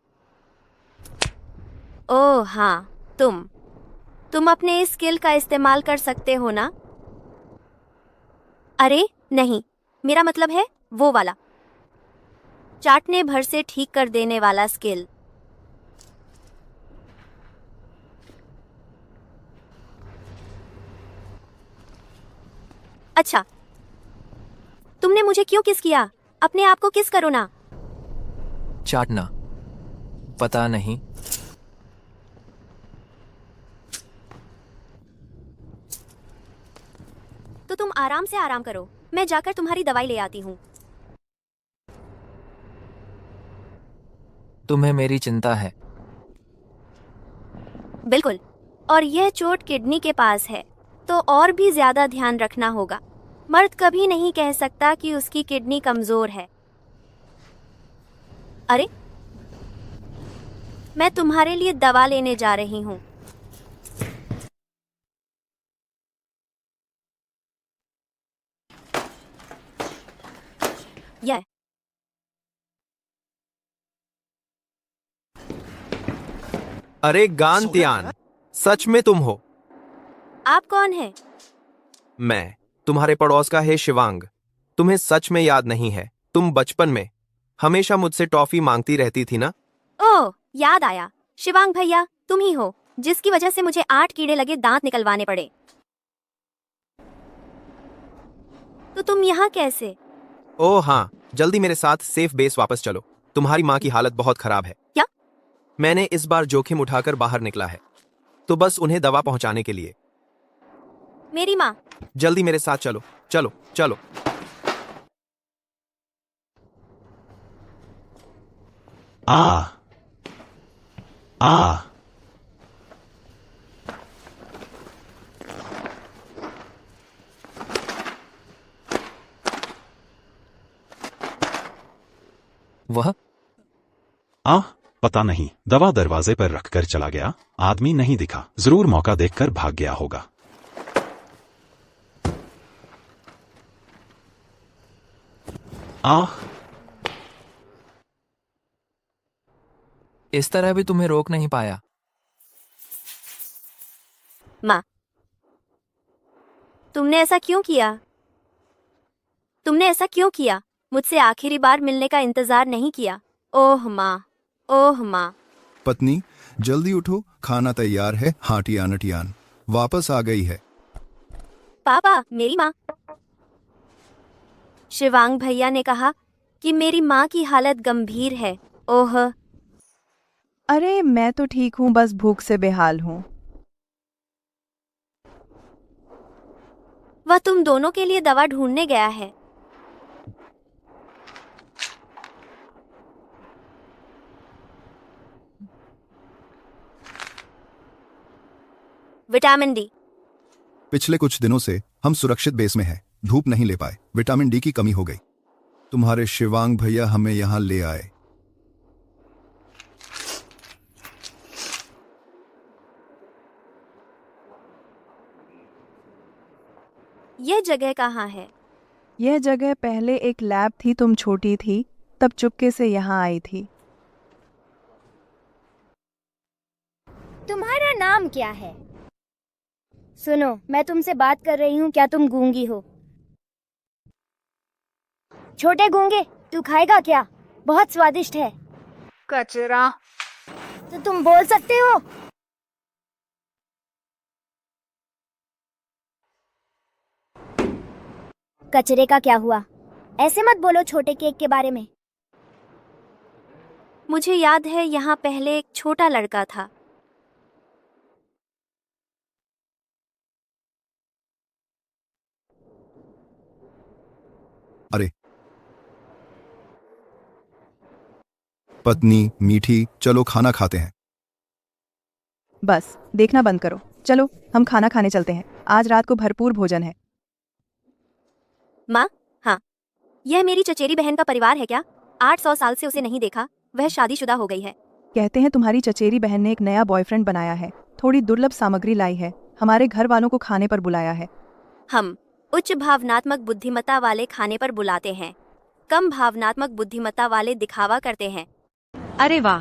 ओह हाँ, तुम अपने इस स्किल का इस्तेमाल कर सकते हो ना? अरे नहीं, मेरा मतलब है वो वाला चाटने भर से ठीक कर देने वाला स्किल। अच्छा, तुमने मुझे क्यों किस किया? अपने आप को किस करो ना। चाटना? पता नहीं। तो तुम आराम से आराम करो, मैं जाकर तुम्हारी दवाई ले आती हूँ। तुम्हें मेरी चिंता है। बिल्कुल, और यह चोट किडनी के पास है, तो और भी ज्यादा ध्यान रखना होगा। मर्द कभी नहीं कह सकता कि उसकी किडनी कमजोर है। अरे, मैं तुम्हारे लिए दवा लेने जा रही हूँ। यह अरे गांतियान, सच में तुम हो? आप कौन हैं? मैं तुम्हारे पड़ोस का है शिवांग। तुम्हें सच में याद नहीं है? तुम बचपन में हमेशा मुझसे टॉफी मांगती रहती थी ना? ओह, याद आया। शिवांग भैया, तुम ही हो जिसकी वजह से मुझे 8 कीड़े लगे दांत निकलवाने पड़े। तो तुम यहाँ कैसे? ओह हाँ, जल्दी मेरे साथ सेफ बेस वापस चलो। तुम्हारी माँ की हालत बहुत खराब है। क्या? मैंने इस बार जोखिम उठाकर बाहर निकला है, तो बस उन्हें दवा पहुंचाने के लिए। मेरी माँ। जल्दी मेरे साथ चलो, चलो चलो। आ आ वह पता नहीं, दवा दरवाजे पर रखकर चला गया। आदमी नहीं दिखा, जरूर मौका देखकर भाग गया होगा। इस तरह भी तुम्हें रोक नहीं पाया। माँ, तुमने ऐसा क्यों किया? तुमने ऐसा क्यों किया? मुझसे आखिरी बार मिलने का इंतजार नहीं किया। ओह माँ, ओह माँ। पत्नी, जल्दी उठो, खाना तैयार है। हाटियान अटियान वापस आ गई है। पापा, मेरी माँ। शिवांग भैया ने कहा कि मेरी माँ की हालत गंभीर है। ओह, अरे मैं तो ठीक हूँ, बस भूख से बेहाल हूँ। वह तुम दोनों के लिए दवा ढूंढने गया है। Vitamin D. पिछले कुछ दिनों से हम सुरक्षित बेस में हैं। धूप नहीं ले पाए, विटामिन डी की कमी हो गई। तुम्हारे शिवांग भैया हमें यहाँ ले आए। यह जगह कहाँ है? यह जगह पहले एक लैब थी, तुम छोटी थी तब चुपके से यहाँ आई थी। तुम्हारा नाम क्या है? सुनो, मैं तुमसे बात कर रही हूँ, क्या तुम गूंगी हो? छोटे गूंगे, तू खाएगा क्या? बहुत स्वादिष्ट है। कचरा। तो तुम बोल सकते हो? कचरे का क्या हुआ? ऐसे मत बोलो छोटे केक के बारे में। मुझे याद है यहाँ पहले एक छोटा लड़का था। अरे पत्नी मीठी, चलो खाना खाते हैं। बस देखना बंद करो, चलो हम खाना खाने चलते हैं। आज रात को भरपूर भोजन है। माँ, हाँ, यह मेरी चचेरी बहन का परिवार है क्या? 800 साल से उसे नहीं देखा, वह शादीशुदा हो गई है। कहते हैं तुम्हारी चचेरी बहन ने एक नया बॉयफ्रेंड बनाया है, थोड़ी दुर्लभ सामग्री लाई है, हमारे घर वालों को खाने पर बुलाया है। हम उच्च भावनात्मक बुद्धिमत्ता वाले खाने पर बुलाते हैं, कम भावनात्मक बुद्धिमत्ता वाले दिखावा करते हैं। अरे वाह,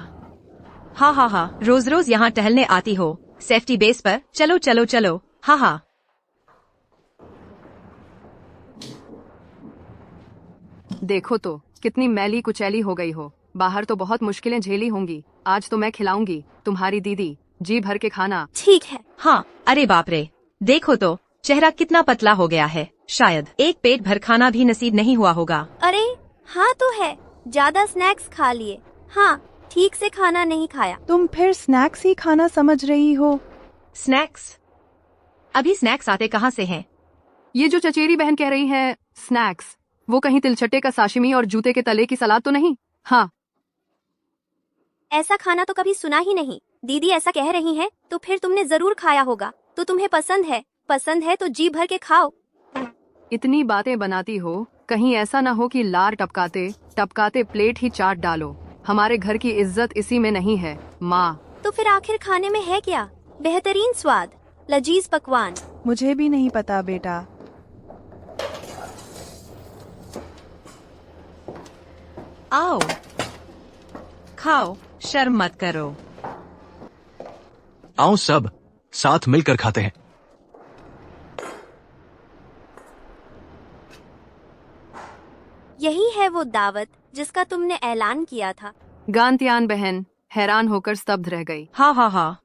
हाँ हाँ हाँ, रोज रोज यहाँ टहलने आती हो सेफ्टी बेस पर? चलो चलो चलो, हाँ हाँ। देखो तो कितनी मैली कुचैली हो गई हो। बाहर तो बहुत मुश्किलें झेली होंगी, आज तो मैं खिलाऊंगी तुम्हारी दीदी जी भर के खाना। ठीक है। हाँ, अरे बाप रे, देखो तो चेहरा कितना पतला हो गया है, शायद एक पेट भर खाना भी नसीब नहीं हुआ होगा। अरे हाँ तो है, ज्यादा स्नैक्स खा लिए। हाँ, ठीक से खाना नहीं खाया। तुम फिर स्नैक्स ही खाना समझ रही हो? स्नैक्स? अभी स्नैक्स आते कहाँ से हैं? ये जो चचेरी बहन कह रही है स्नैक्स, वो कहीं तिलछट्टे का साशिमी और जूते के तले की सलाद तो नहीं? हाँ, ऐसा खाना तो कभी सुना ही नहीं। दीदी ऐसा कह रही हैं, तो फिर तुमने जरूर खाया होगा। तो तुम्हें पसंद है तो जी भर के खाओ। इतनी बातें बनाती हो, कहीं ऐसा ना हो कि लार टपकाते टपकाते प्लेट ही चाट डालो। हमारे घर की इज्जत इसी में नहीं है माँ। तो फिर आखिर खाने में है क्या? बेहतरीन स्वाद, लजीज पकवान। मुझे भी नहीं पता बेटा। आओ खाओ, शर्म मत करो। आओ सब साथ मिलकर खाते हैं। यही है वो दावत जिसका तुमने ऐलान किया था। गांतियान बहन हैरान होकर स्तब्ध रह गई। हाँ हाँ हाँ,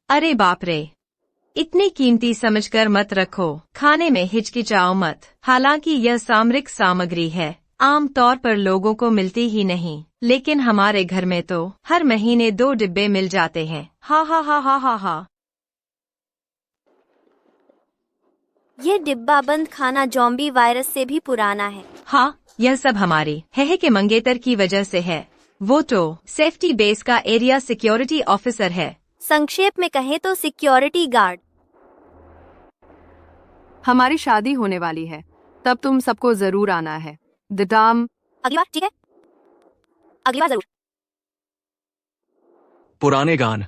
अरे बाप रे, इतनी कीमती समझकर मत रखो, खाने में हिचकिचाओ मत। हालांकि यह सामरिक सामग्री है, आम तौर पर लोगों को मिलती ही नहीं, लेकिन हमारे घर में तो हर महीने 2 डिब्बे मिल जाते हैं। हाँ हाँ हाँ हाँ हाँ हाँ। ये डिब्बा बंद खाना ज़ॉम्बी वायरस से भी पुराना है। हाँ, यह सब हमारी है के मंगेतर की वजह से है। वो तो सेफ्टी बेस का एरिया सिक्योरिटी ऑफिसर है। संक्षेप में कहें तो सिक्योरिटी गार्ड। हमारी शादी होने वाली है, तब तुम सबको जरूर आना है। दिदाम। अगली बार, ठीक है? अगली बार जरूर। पुराने गान,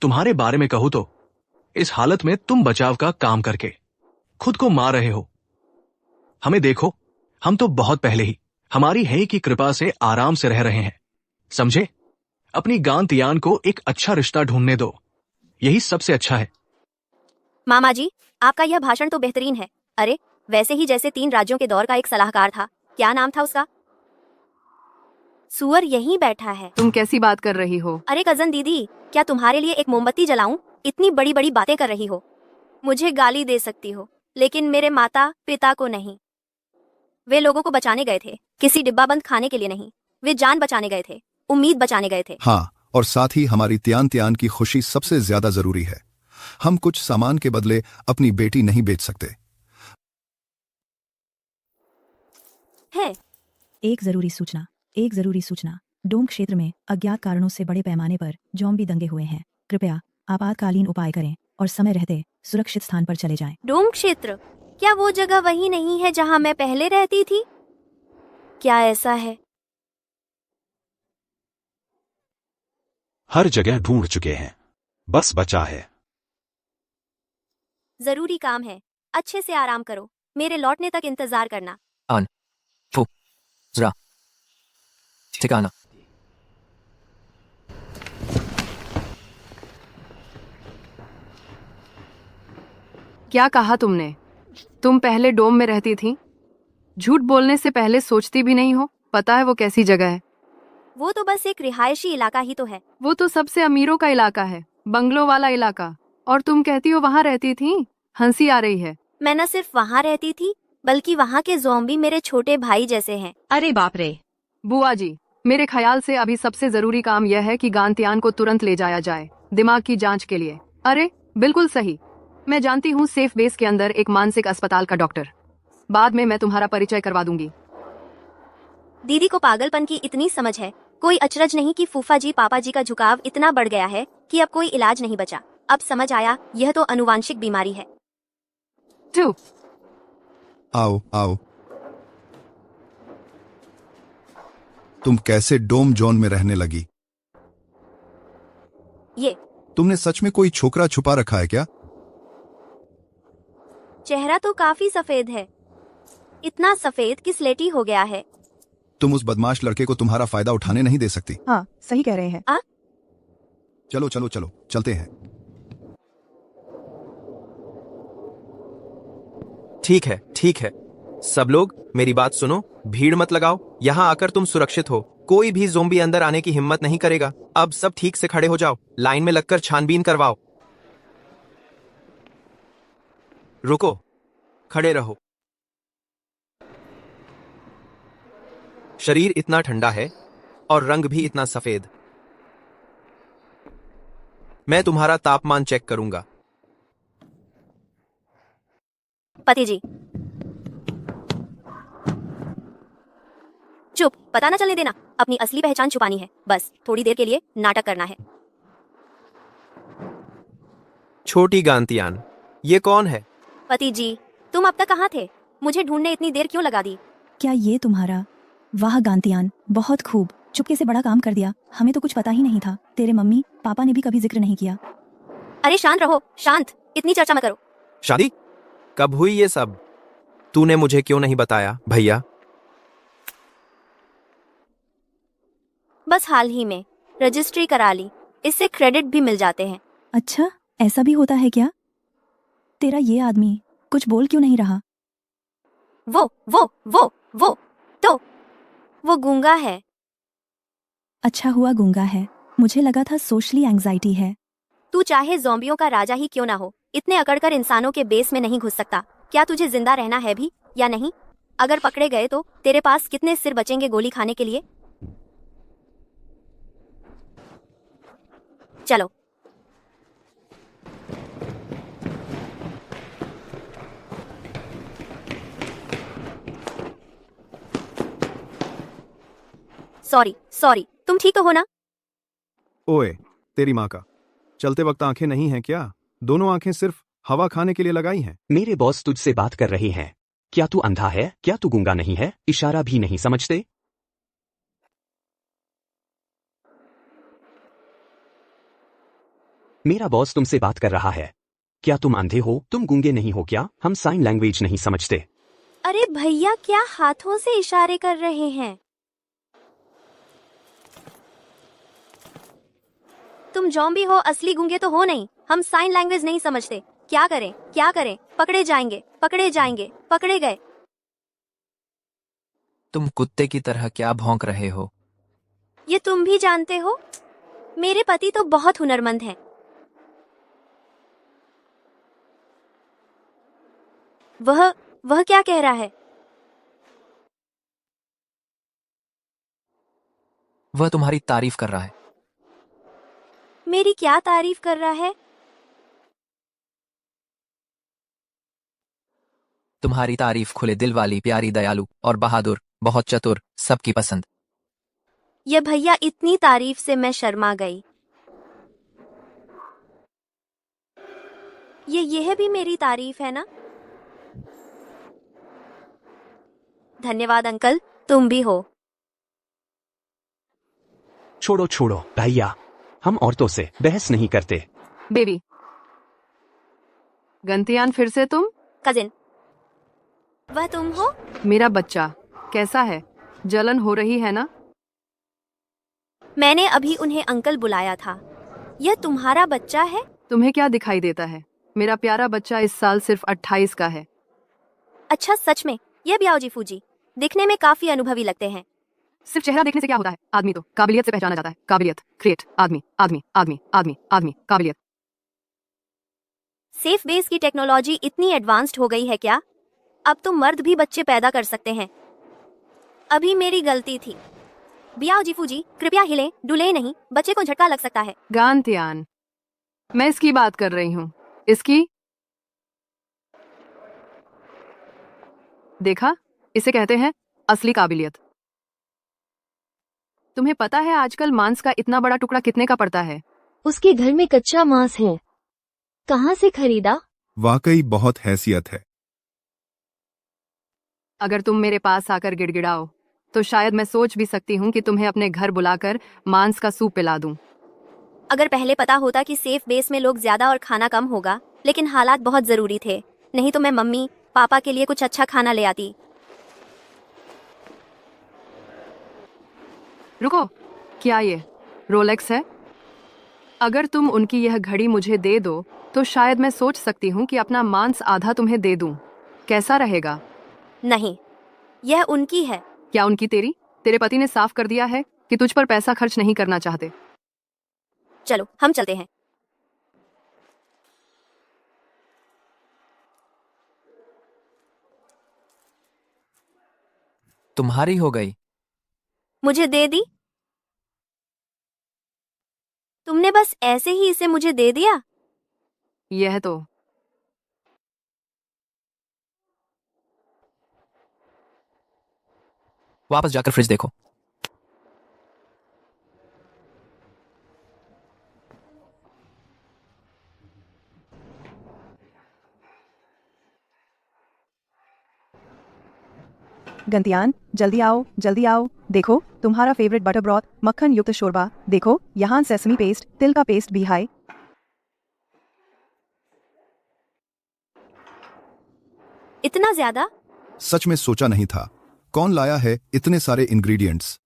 तुम्हारे बारे में कहूँ तो इस हालत में तुम बचाव का काम करके खुद को मार रहे हो। हमें देखो, हम तो बहुत पहले ही हमारी है की कृपा से आराम से रह रहे हैं, समझे? अपनी गांतियान को एक अच्छा रिश्ता ढूंढने दो, यही सबसे अच्छा है। मामा जी, आपका यह भाषण तो बेहतरीन है। अरे वैसे ही जैसे 3 राज्यों के दौर का एक सलाहकार था, क्या नाम था उसका? सुअर यहीं बैठा है। तुम कैसी बात कर रही हो? अरे कजन दीदी, क्या तुम्हारे लिए एक मोमबत्ती जलाऊं? इतनी बड़ी बड़ी बातें कर रही हो। मुझे गाली दे सकती हो, लेकिन मेरे माता पिता को नहीं। वे लोगों को बचाने गए थे, किसी डिब्बा बंद खाने के लिए नहीं। वे जान बचाने गए थे, उम्मीद बचाने गए थे। हाँ, और साथ ही हमारी त्यान त्यान की खुशी सबसे ज्यादा जरूरी है। हम कुछ सामान के बदले अपनी बेटी नहीं बेच सकते। है एक जरूरी सूचना, डोम क्षेत्र में अज्ञात कारणों से बड़े पैमाने पर ज़ॉम्बी दंगे हुए हैं। कृपया आपातकालीन उपाय करें और समय रहते सुरक्षित स्थान पर चले जाएं। डोम क्षेत्र? क्या वो जगह वही नहीं है जहां मैं पहले रहती थी? क्या ऐसा है? हर जगह ढूंढ चुके हैं, बस बचा है। जरूरी काम है, अच्छे से आराम करो, मेरे लौटने तक इंतजार करना। ठिकाना। क्या कहा तुमने? तुम पहले डोम में रहती थी? झूठ बोलने से पहले सोचती भी नहीं हो? पता है वो कैसी जगह है? वो तो बस एक रिहायशी इलाका ही तो है। वो तो सबसे अमीरों का इलाका है, बंगलों वाला इलाका। और तुम कहती हो वहाँ रहती थी? हंसी आ रही है। मैं न सिर्फ वहाँ रहती थी, बल्कि वहाँ के ज़ॉम्बी मेरे छोटे भाई जैसे हैं। अरे बाप रे। बुआ जी, मेरे ख्याल से अभी सबसे जरूरी काम यह है कि गांतियान को तुरंत ले जाया जाए, दिमाग की जांच के लिए। अरे बिल्कुल सही, मैं जानती हूँ सेफ बेस के अंदर एक मानसिक अस्पताल का डॉक्टर। बाद में मैं तुम्हारा परिचय करवा दूंगी। दीदी को पागलपन की इतनी समझ है कोई अचरज नहीं कि फूफा जी पापा जी का झुकाव इतना बढ़ गया है कि अब कोई इलाज नहीं बचा। अब समझ आया, यह तो अनुवांशिक बीमारी है। आओ आओ। तुम कैसे डोम जोन में रहने लगी? ये तुमने सच में कोई छोकरा छुपा रखा है क्या? चेहरा तो काफी सफेद है, इतना सफेद कि स्लेटी हो गया है। तुम उस बदमाश लड़के को तुम्हारा फायदा उठाने नहीं दे सकती। हाँ, सही कह रहे हैं। चलो चलो चलो, चलते हैं। ठीक है। सब लोग मेरी बात सुनो, भीड़ मत लगाओ। यहाँ आकर तुम सुरक्षित हो। कोई भी ज़ोंबी अंदर आने की हिम्मत नहीं करेगा। अब सब ठीक से खड़े हो जाओ, लाइन में लगकर छानबीन करवाओ। रुको, खड़े रहो। शरीर इतना ठंडा है और रंग भी इतना सफेद। मैं तुम्हारा तापमान चेक करूंगा। पति जी चुप, पता ना चलने देना। अपनी असली पहचान छुपानी है, बस थोड़ी देर के लिए नाटक करना है। छोटी गांतियान, ये कौन है? पति जी, तुम अब तक कहाँ थे? मुझे ढूंढने इतनी देर क्यों लगा दी? क्या ये तुम्हारा? वाह गांतियान, बहुत खूब। चुपके से बड़ा काम कर दिया, हमें तो कुछ पता ही नहीं था। तेरे मम्मी पापा ने भी कभी जिक्र नहीं किया। अरे शांत रहो, शांत, इतनी चर्चा मत करो। शादी कब हुई ये सब? तूने मुझे क्यों नहीं बताया भैया? बस हाल ही में रजिस्ट्री करा ली, इससे क्रेडिट भी मिल जाते हैं। अच्छा, ऐसा भी होता है क्या? तेरा ये आदमी कुछ बोल क्यों नहीं रहा? वो तो वो गूंगा है। अच्छा हुआ गूंगा है, मुझे लगा था सोशली एंग्जाइटी है। तू चाहे ज़ॉम्बियों का राजा ही क्यों ना हो, इतने अकड़कर इंसानों के बेस में नहीं घुस सकता। क्या तुझे जिंदा रहना है भी या नहीं? अगर पकड़े गए तो तेरे पास कितने सिर बचेंगे गोली खाने के लिए? चलो। सॉरी, तुम ठीक तो हो ना? ओए, तेरी माँ का चलते वक्त आंखें नहीं हैं क्या? दोनों आंखें सिर्फ हवा खाने के लिए लगाई हैं। मेरे बॉस तुझसे बात कर रहे हैं। क्या तू अंधा है? क्या तू गूंगा नहीं है? इशारा भी नहीं समझते? मेरा बॉस तुमसे बात कर रहा है। क्या तुम अंधे हो? तुम गूंगे नहीं हो क्या? हम साइन लैंग्वेज नहीं समझते। अरे भैया, क्या हाथों से इशारे कर रहे हैं? तुम ज़ॉम्बी हो, असली गूंगे तो हो नहीं। हम साइन लैंग्वेज नहीं समझते। क्या करें? पकड़े जाएंगे। पकड़े गए। तुम कुत्ते की तरह क्या भौंक रहे हो? ये तुम भी जानते हो? मेरे पति तो बहुत हुनरमंद हैं। वह क्या कह रहा है? वह तुम्हारी तारीफ कर रहा है। मेरी क्या तारीफ कर रहा है? तुम्हारी तारीफ खुले दिल वाली, प्यारी, दयालु और बहादुर, बहुत चतुर, सबकी पसंद। ये भैया, इतनी तारीफ से मैं शर्मा गई। यह भी मेरी तारीफ है ना? धन्यवाद अंकल, तुम भी हो। छोड़ो भैया, हम औरतों से बहस नहीं करते। बेबी गंतियान, फिर से तुम? कजिन, वह तुम हो? मेरा बच्चा कैसा है? जलन हो रही है ना? मैंने अभी उन्हें अंकल बुलाया था। यह तुम्हारा बच्चा है? तुम्हें क्या दिखाई देता है? मेरा प्यारा बच्चा इस साल सिर्फ 28 का है। अच्छा, सच में? यह ब्याओ जी फूजी दिखने में काफी अनुभवी लगते हैं। सिर्फ चेहरा देखने से क्या होता है? आदमी तो काबिलियत से पहचाना जाता है। काबिलियत, क्रिएट, आदमी, काबिलियत। सेफ बेस की टेक्नोलॉजी इतनी एडवांस्ड हो गई है क्या? अब तो मर्द भी बच्चे पैदा कर सकते हैं। अभी मेरी गलती थी। ब्याओ जी फूजी, कृपया हिले डुले नहीं, बच्चे को झटका लग सकता है। गांतियान, मैं इसकी बात कर रही हूँ। इसकी देखा, इसे कहते हैं असली काबिलियत। तुम्हें पता है आजकल मांस का इतना बड़ा टुकड़ा कितने का पड़ता है? उसके घर में कच्चा मांस है। कहाँ से खरीदा? वाकई बहुत हैसियत है। अगर तुम मेरे पास आकर गिड़गिड़ाओ तो शायद मैं सोच भी सकती हूँ कि तुम्हें अपने घर बुलाकर मांस का सूप पिला दूं। अगर पहले पता होता कि सेफ बेस में लोग ज्यादा और खाना कम होगा, लेकिन हालात बहुत जरूरी थे, नहीं तो मैं मम्मी पापा के लिए कुछ अच्छा खाना ले आती। रुको, क्या ये रोलेक्स है? अगर तुम उनकी यह घड़ी मुझे दे दो तो शायद मैं सोच सकती हूँ कि अपना मांस आधा तुम्हें दे दूं। कैसा रहेगा? नहीं, यह उनकी है। क्या उनकी? तेरे पति ने साफ कर दिया है कि तुझ पर पैसा खर्च नहीं करना चाहते। चलो हम चलते हैं। तुम्हारी हो गई। मुझे दे दी? तुमने बस ऐसे ही इसे मुझे दे दिया? यह तो वापस जाकर फ्रिज देखो। गंतियान, जल्दी आओ, जल्दी आओ। देखो तुम्हारा फेवरेट बटर ब्रॉथ, मक्खन युक्त शोरबा। देखो यहाँ सेसमी पेस्ट, तिल का पेस्ट भी है। इतना ज्यादा? सच में सोचा नहीं था। कौन लाया है इतने सारे इंग्रेडिएंट्स?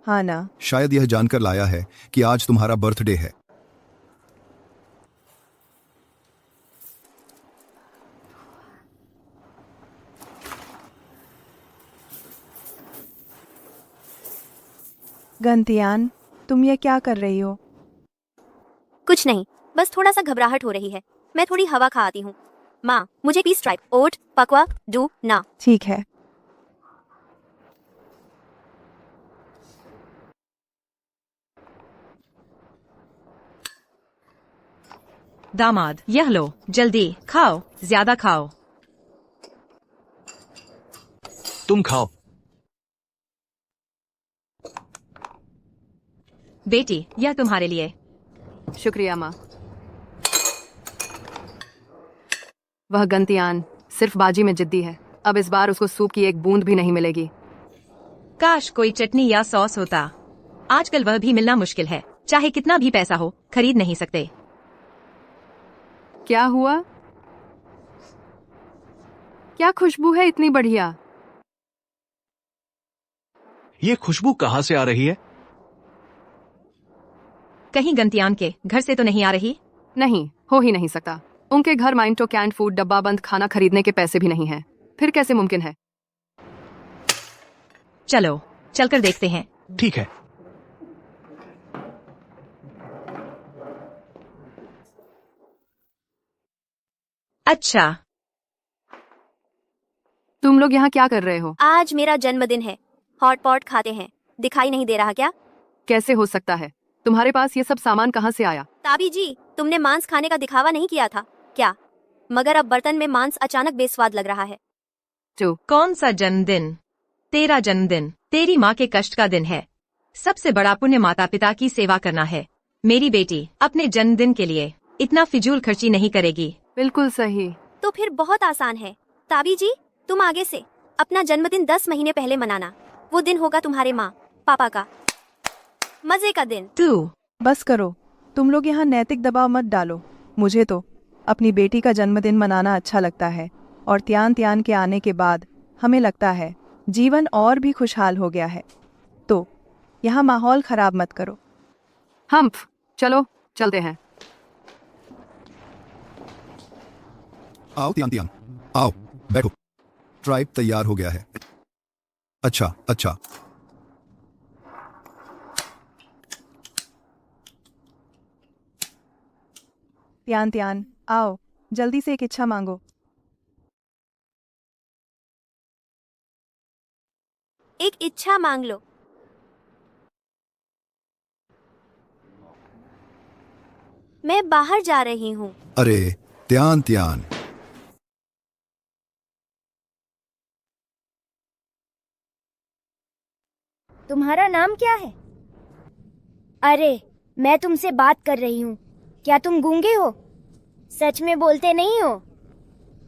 हाँ ना। शायद यह जानकर लाया है कि आज तुम्हारा बर्थडे है। गंतियान, तुम ये क्या कर रही हो? कुछ नहीं, बस थोड़ा सा घबराहट हो रही है। मैं थोड़ी हवा खा आती हूँ। माँ, मुझे piece stripe, oat, Pakwa, do ना। ठीक है। दामाद, यह लो, जल्दी खाओ, ज्यादा खाओ। तुम खाओ। बेटी, यह तुम्हारे लिए। शुक्रिया माँ। वह गंतियान सिर्फ बाजी में जिद्दी है। अब इस बार उसको सूप की एक बूंद भी नहीं मिलेगी। काश कोई चटनी या सॉस होता। आजकल वह भी मिलना मुश्किल है। चाहे कितना भी पैसा हो, खरीद नहीं सकते। क्या हुआ? क्या खुशबू है इतनी बढ़िया? ये खुशबू कहाँ से आ रही है? कहीं गंतियान के घर से तो नहीं आ रही? नहीं, हो ही नहीं सकता। उनके घर माइंटो कैंड फूड डब्बा बंद खाना खरीदने के पैसे भी नहीं हैं। फिर कैसे मुमकिन है? चलो चलकर देखते हैं। ठीक है। अच्छा, तुम लोग यहाँ क्या कर रहे हो? आज मेरा जन्मदिन है। हॉट पॉट खाते हैं। दिखाई नहीं दे रहा क्या? कैसे हो सकता है? तुम्हारे पास ये सब सामान कहाँ से आया? ताबी जी, तुमने मांस खाने का दिखावा नहीं किया था क्या? मगर अब बर्तन में मांस अचानक बेस्वाद लग रहा है। जो कौन सा जन्मदिन? तेरा जन्मदिन तेरी माँ के कष्ट का दिन है। सबसे बड़ा पुण्य माता पिता की सेवा करना है। मेरी बेटी अपने जन्मदिन के लिए इतना फिजूल खर्ची नहीं करेगी। बिल्कुल सही। तो फिर बहुत आसान है। ताबी जी, तुम आगे से अपना जन्मदिन 10 महीने पहले मनाना। वो दिन होगा तुम्हारे माँ पापा का मजे का दिन। तू बस करो, तुम लोग यहाँ नैतिक दबाव मत डालो। मुझे तो अपनी बेटी का जन्मदिन मनाना अच्छा लगता है, और त्यान त्यान के आने के बाद हमें लगता है जीवन और भी खुशहाल हो गया है। तो यहाँ माहौल खराब मत करो। हम्फ, चलो चलते हैं। आओ त्यान त्यान, आओ बैठो। ट्राइब तैयार हो गया है। अच्छा अच्छा। त्यान त्यान, आओ जल्दी से एक इच्छा मांगो। एक इच्छा मांग लो। मैं बाहर जा रही हूँ। अरे त्यान त्यान, तुम्हारा नाम क्या है? अरे मैं तुमसे बात कर रही हूँ, क्या तुम गूंगे हो? सच में बोलते नहीं हो?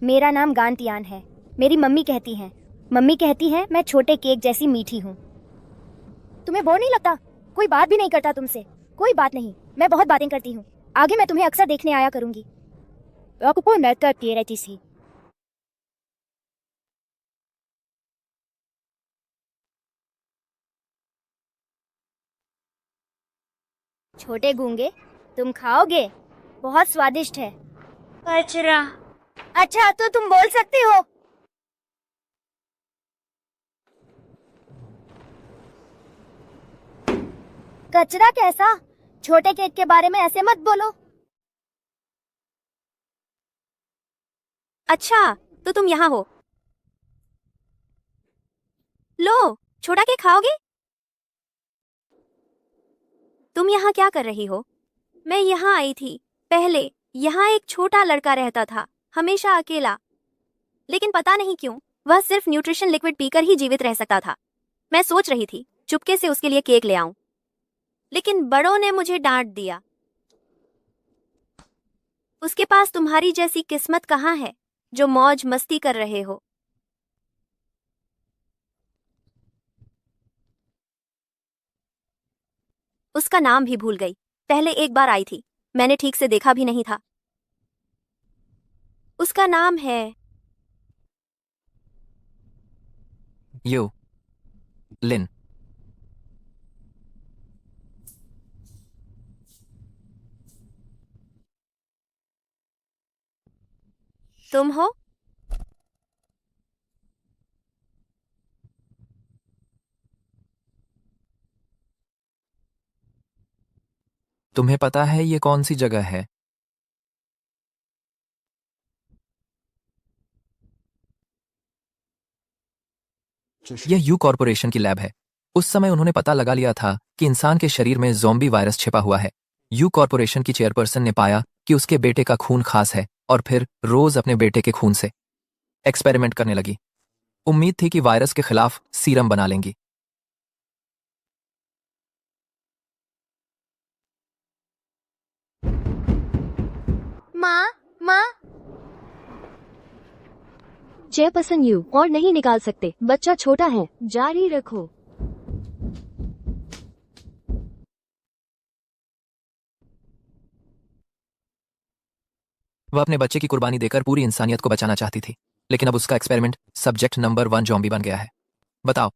मेरा नाम गांतियान है। मेरी मम्मी कहती हैं मैं छोटे केक जैसी मीठी हूँ। तुम्हें बोर नहीं लगता? कोई बात भी नहीं करता तुमसे? कोई बात नहीं, मैं बहुत बातें करती हूँ। आगे मैं तुम्हें अक्सर देखने आया करूंगी। छोटे गूंगे, तुम खाओगे? बहुत स्वादिष्ट है। कचरा। अच्छा तो तुम बोल सकते हो। कचरा कैसा? छोटे केक के बारे में ऐसे मत बोलो। अच्छा तो तुम यहाँ हो। लो, छोटा केक खाओगे? तुम यहाँ क्या कर रही हो? मैं यहाँ आई थी। पहले यहाँ एक छोटा लड़का रहता था, हमेशा अकेला। लेकिन पता नहीं क्यों वह सिर्फ न्यूट्रिशन लिक्विड पीकर ही जीवित रह सकता था। मैं सोच रही थी चुपके से उसके लिए केक ले आऊं, लेकिन बड़ों ने मुझे डांट दिया। उसके पास तुम्हारी जैसी किस्मत कहाँ है जो मौज मस्ती कर रहे हो। उसका नाम भी भूल गई। पहले एक बार आई थी, मैंने ठीक से देखा भी नहीं था। उसका नाम है यू लिन। तुम हो? तुम्हें पता है ये कौन सी जगह है? यह यू कॉर्पोरेशन की लैब है। उस समय उन्होंने पता लगा लिया था कि इंसान के शरीर में ज़ॉम्बी वायरस छिपा हुआ है। यू कॉर्पोरेशन की चेयरपर्सन ने पाया कि उसके बेटे का खून खास है और फिर रोज अपने बेटे के खून से एक्सपेरिमेंट करने लगी। उम्मीद थी कि वायरस के खिलाफ सीरम बना लेंगी। माँ चेयरपर्सन यू और नहीं निकाल सकते, बच्चा छोटा है, जारी रखो। वह अपने बच्चे की कुर्बानी देकर पूरी इंसानियत को बचाना चाहती थी, लेकिन अब उसका एक्सपेरिमेंट सब्जेक्ट नंबर 1 ज़ॉम्बी बन गया है। बताओ,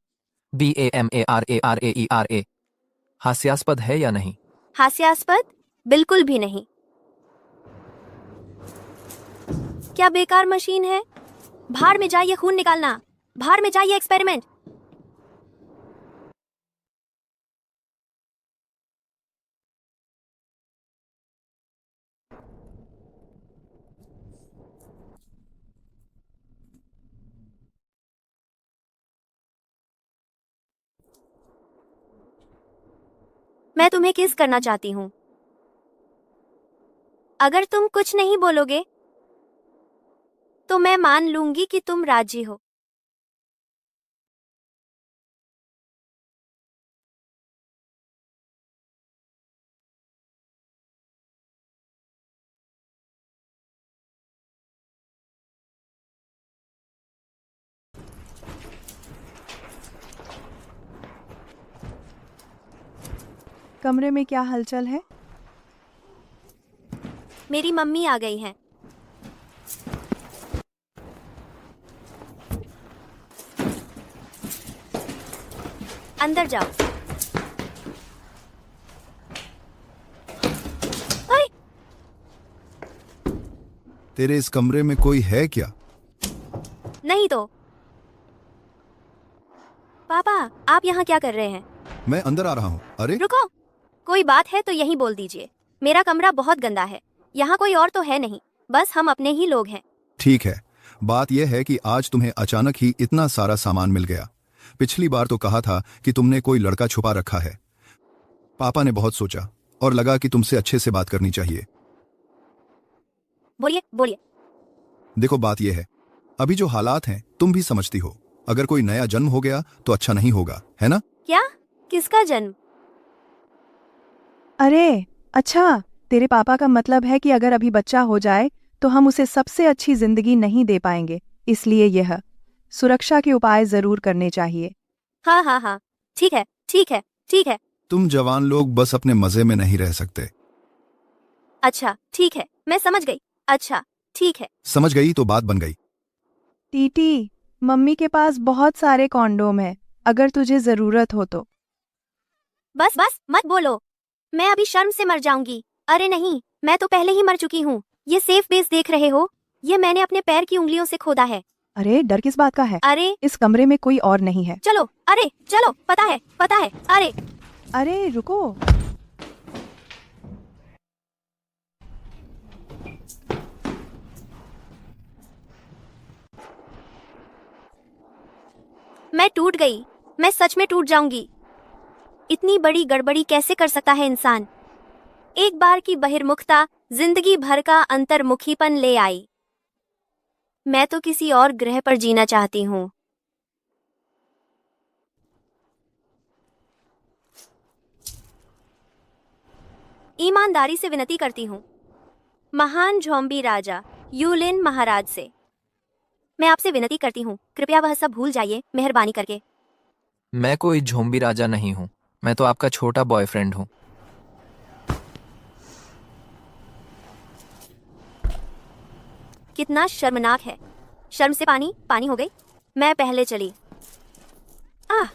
BAMARARAERA हास्यास्पद है या नहीं? हास्यास्पद? बिल्कुल भी नहीं। क्या बेकार मशीन है? बाहर में जाइए खून निकालना, बाहर में जाइए एक्सपेरिमेंट। मैं तुम्हें किस करना चाहती हूँ। अगर तुम कुछ नहीं बोलोगे तो मैं मान लूंगी कि तुम राजी हो। कमरे में क्या हलचल है? मेरी मम्मी आ गई हैं। अंदर जाओ। ओए! तेरे इस कमरे में कोई है क्या? नहीं तो। पापा, आप यहाँ क्या कर रहे हैं? मैं अंदर आ रहा हूँ। अरे रुको, कोई बात है तो यहीं बोल दीजिए। मेरा कमरा बहुत गंदा है, यहाँ कोई और तो है नहीं, बस हम अपने ही लोग हैं। ठीक है, बात यह है कि आज तुम्हें अचानक ही इतना सारा सामान मिल गया। पिछली बार तो कहा था कि तुमने कोई लड़का छुपा रखा है। पापा ने बहुत सोचा और लगा कि तुमसे अच्छे से बात करनी चाहिए। बोलिए बोलिए। देखो, बात यह है, अभी जो हालात हैं तुम भी समझती हो। अगर कोई नया जन्म हो गया तो अच्छा नहीं होगा, है ना? क्या? किसका जन्म? अरे अच्छा, तेरे पापा का मतलब है कि अगर अभी बच्चा हो जाए तो हम उसे सबसे अच्छी जिंदगी नहीं दे पाएंगे, इसलिए यह सुरक्षा के उपाय जरूर करने चाहिए। हाँ हाँ हाँ, ठीक है ठीक है ठीक है। तुम जवान लोग बस अपने मजे में नहीं रह सकते। अच्छा ठीक है, मैं समझ गई। अच्छा ठीक है। समझ गई तो बात बन गई। टीटी, मम्मी के पास बहुत सारे कॉन्डोम है, अगर तुझे जरूरत हो तो। बस बस मत बोलो, मैं अभी शर्म से मर जाऊंगी। अरे नहीं, मैं तो पहले ही मर चुकी हूँ। ये सेफ बेस देख रहे हो, ये मैंने अपने पैर की उंगलियों से खोदा है। अरे डर किस बात का है? अरे इस कमरे में कोई और नहीं है। चलो, अरे चलो, पता है पता है। अरे अरे रुको। मैं टूट गई, मैं सच में टूट जाऊंगी। इतनी बड़ी गड़बड़ी कैसे कर सकता है इंसान? एक बार की बहिर्मुखता जिंदगी भर का अंतर्मुखीपन ले आई। मैं तो किसी और ग्रह पर जीना चाहती हूँ। ईमानदारी से विनती करती हूँ महान ज़ॉम्बी राजा यूलिन महाराज से, मैं आपसे विनती करती हूँ, कृपया वह सब भूल जाइए, मेहरबानी करके। मैं कोई ज़ॉम्बी राजा नहीं हूँ, मैं तो आपका छोटा बॉयफ्रेंड हूँ। कितना शर्मनाक है। शर्म से पानी पानी हो गई। मैं पहले चली। आह,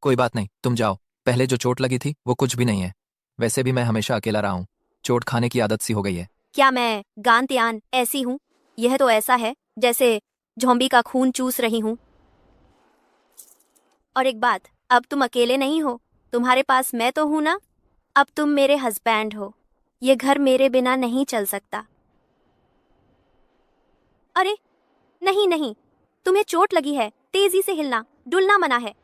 कोई बात नहीं, तुम जाओ। पहले जो चोट लगी थी वो कुछ भी नहीं है। वैसे भी मैं हमेशा अकेला रहा हूँ, चोट खाने की आदत सी हो गई है। क्या मैं गांतियान ऐसी हूँ? यह तो ऐसा है जैसे ज़ॉम्बी का खून चूस रही हूँ। और एक बात, अब तुम अकेले नहीं हो, तुम्हारे पास मैं तो हूं ना। अब तुम मेरे हस्बैंड हो। ये घर मेरे बिना नहीं चल सकता। अरे नहीं नहीं, तुम्हें चोट लगी है, तेजी से हिलना डुलना मना है।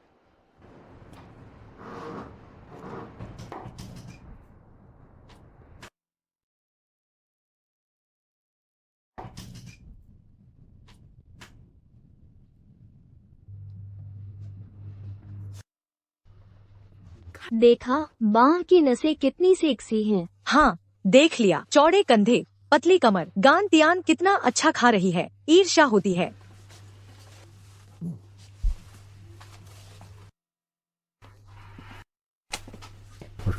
देखा, बाह की नसें कितनी सेक्सी हैं। हाँ, देख लिया, चौड़े कंधे, पतली कमर, गांतियान कितना अच्छा खा रही है, ईर्ष्या होती है।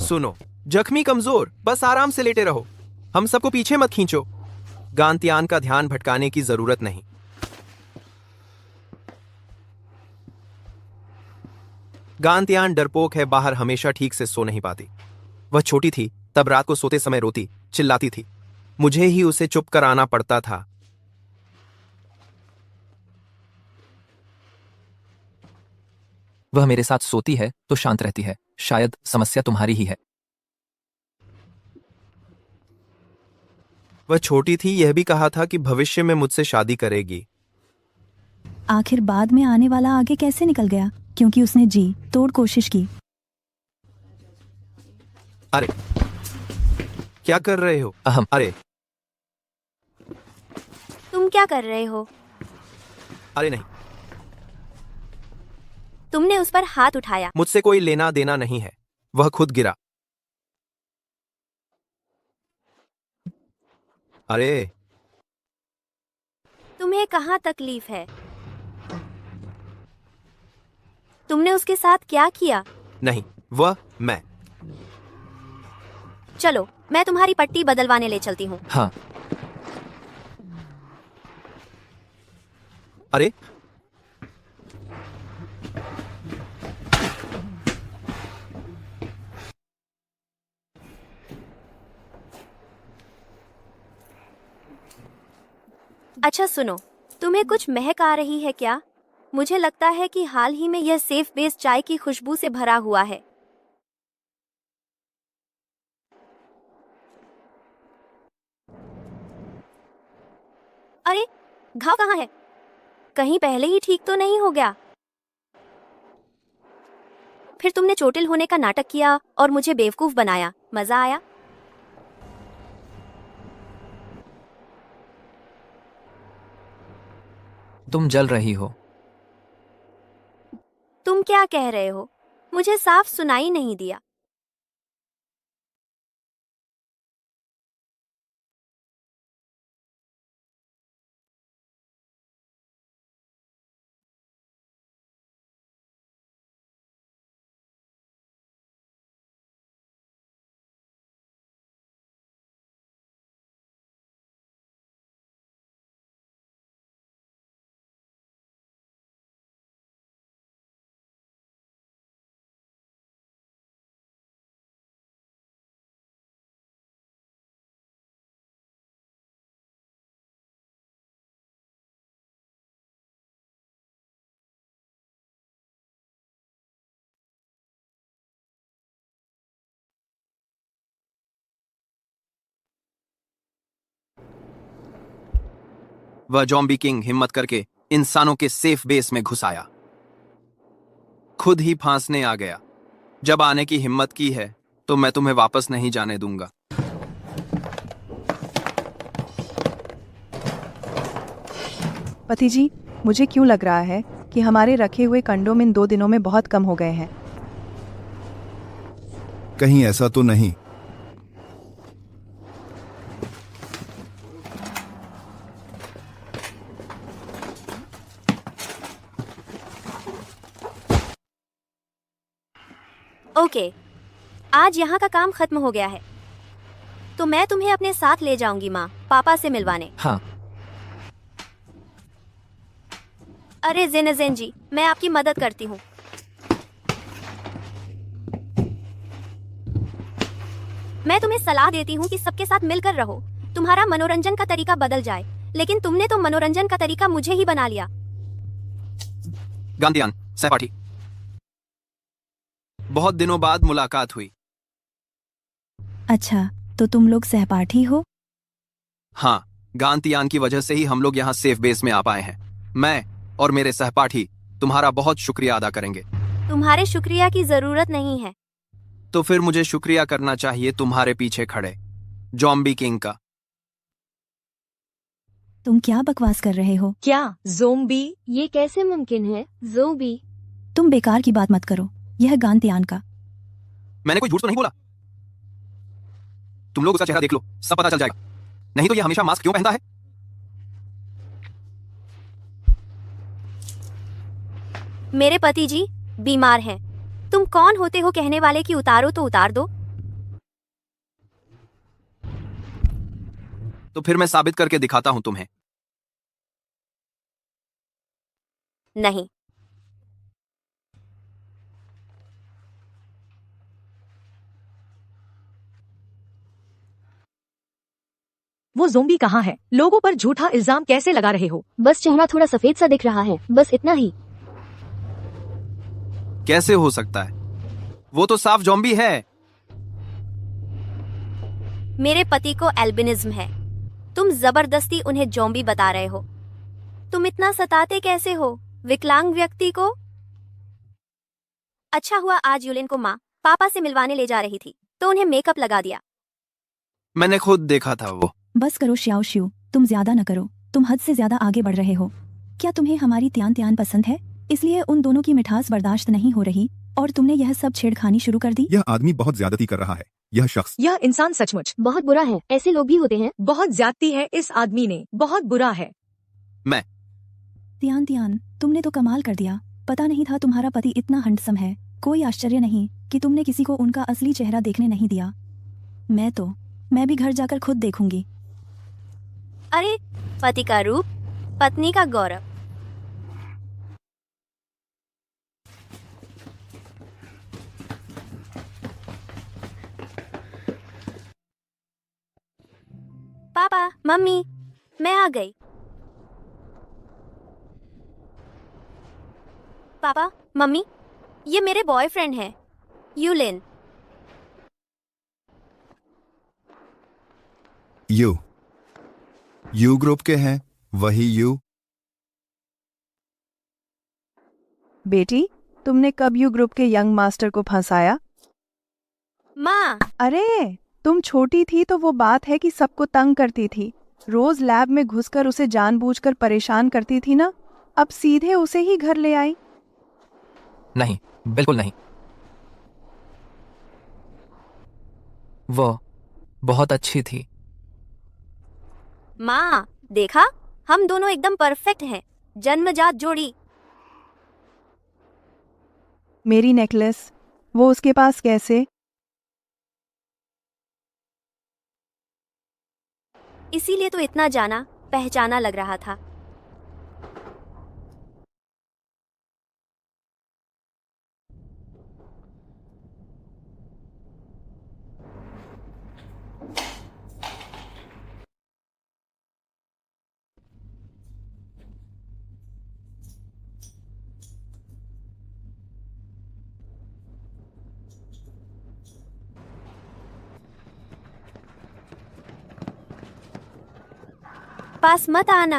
सुनो, जख्मी कमजोर, बस आराम से लेटे रहो। हम सबको पीछे मत खींचो। गांतियान का ध्यान भटकाने की जरूरत नहीं। गांतियान डरपोक है, बाहर हमेशा ठीक से सो नहीं पाती। वह छोटी थी तब रात को सोते समय रोती चिल्लाती थी, मुझे ही उसे चुप कराना पड़ता था। वह मेरे साथ सोती है तो शांत रहती है। शायद समस्या तुम्हारी ही है। वह छोटी थी, यह भी कहा था कि भविष्य में मुझसे शादी करेगी। आखिर बाद में आने वाला आगे कैसे निकल गया, क्योंकि उसने जी तोड़ कोशिश की। अरे क्या कर रहे हो? अरे तुम क्या कर रहे हो? अरे नहीं, तुमने उस पर हाथ उठाया। मुझसे कोई लेना देना नहीं है, वह खुद गिरा। अरे तुम्हें कहाँ तकलीफ है? तुमने उसके साथ क्या किया? नहीं, वह मैं। चलो, मैं तुम्हारी पट्टी बदलवाने ले चलती हूँ। हाँ। अरे अच्छा सुनो, तुम्हें कुछ महक आ रही है क्या? मुझे लगता है कि हाल ही में यह सेफ बेस चाय की खुशबू से भरा हुआ है। अरे घाव कहाँ है? कहीं पहले ही ठीक तो नहीं हो गया? फिर तुमने चोटिल होने का नाटक किया और मुझे बेवकूफ बनाया। मजा आया? तुम जल रही हो। तुम क्या कह रहे हो? मुझे साफ सुनाई नहीं दिया। वह जॉम्बी किंग हिम्मत करके इंसानों के सेफ बेस में घुस आया। खुद ही फांसने आ गया। जब आने की हिम्मत की है तो मैं तुम्हें वापस नहीं जाने दूंगा। पति जी, मुझे क्यों लग रहा है कि हमारे रखे हुए कंडोम इन 2 दिनों में बहुत कम हो गए हैं। कहीं ऐसा तो नहीं? ओके, आज यहाँ का काम खत्म हो गया है, तो मैं तुम्हें अपने साथ ले जाऊंगी माँ पापा से मिलवाने। हाँ। अरे जेनेजेन जी, मैं आपकी मदद करती हूँ। मैं तुम्हें सलाह देती हूँ कि सबके साथ मिलकर रहो, तुम्हारा मनोरंजन का तरीका बदल जाए, लेकिन तुमने तो मनोरंजन का तरीका मुझे ही बना लिया। गांतियान, सहपाठी, बहुत दिनों बाद मुलाकात हुई। अच्छा, तो तुम लोग सहपाठी हो? हाँ, गांतियान की वजह से ही हम लोग यहाँ सेफ बेस में आ पाए हैं। मैं और मेरे सहपाठी तुम्हारा बहुत शुक्रिया अदा करेंगे। तुम्हारे शुक्रिया की जरूरत नहीं है। तो फिर मुझे शुक्रिया करना चाहिए तुम्हारे पीछे खड़े जॉम्बी किंग का। तुम क्या बकवास कर रहे हो? क्या ज़ोंबी? ये कैसे मुमकिन है? ज़ोंबी? तुम बेकार की बात मत करो, यह गांतियान का। मैंने कोई झूठ तो नहीं बोला। तुम लोग उसका चेहरा देख लो, सब पता चल जाएगा। नहीं तो ये हमेशा मास्क क्यों पहनता है? मेरे पति जी बीमार हैं। तुम कौन होते हो कहने वाले कि उतारो तो उतार दो? तो फिर मैं साबित करके दिखाता हूं तुम्हें। नहीं। वो ज़ोंबी कहाँ है? लोगों पर झूठा इल्जाम कैसे लगा रहे हो? बस चेहरा थोड़ा सफेद सा दिख रहा है, बस इतना ही। कैसे हो सकता है? वो तो साफ जॉम्बी है। मेरे पति को एल्बिनिज्म है। तुम जबरदस्ती उन्हें जॉम्बी बता रहे हो। तुम इतना सताते कैसे हो विकलांग व्यक्ति को? अच्छा हुआ आज यूलिन को माँ पापा से मिलवाने ले जा रही थी, तो उन्हें मेकअप लगा दिया। मैंने खुद देखा था वो। बस करो श्याओ शिव, तुम ज्यादा न करो। तुम हद से ज्यादा आगे बढ़ रहे हो। क्या तुम्हें हमारी त्यान त्यान पसंद है, इसलिए उन दोनों की मिठास बर्दाश्त नहीं हो रही और तुमने यह सब छेड़खानी शुरू कर दी? यह आदमी बहुत ज्यादती कर रहा है। यह शख्स, यह इंसान सचमुच बहुत बुरा है। ऐसे लोग भी होते हैं। बहुत ज्यादती है इस आदमी ने, बहुत बुरा है। मैं त्यान त्यान, तुमने तो कमाल कर दिया। पता नहीं था तुम्हारा पति इतना हैंडसम है। कोई आश्चर्य नहीं कि तुमने किसी को उनका असली चेहरा देखने नहीं दिया। मैं भी घर जाकर खुद देखूंगी। अरे, पति का रूप, पत्नी का गौरव। पापा, मम्मी, मैं आ गई। पापा, मम्मी, ये मेरे बॉयफ्रेंड हैं, यूलिन। यू ग्रुप के हैं, वही यू? बेटी, तुमने कब यू ग्रुप के यंग मास्टर को फंसाया? माँ, अरे, तुम छोटी थी तो वो बात है कि सबको तंग करती थी। रोज लैब में घुसकर उसे जानबूझकर परेशान करती थी ना। अब सीधे उसे ही घर ले आई। नहीं, बिल्कुल नहीं। वो बहुत अच्छी थी। माँ, देखा, हम दोनों एकदम परफेक्ट हैं, जन्मजात जोड़ी। मेरी नेकलेस, वो उसके पास कैसे? इसीलिए तो इतना जाना पहचाना लग रहा था। पास मत आना।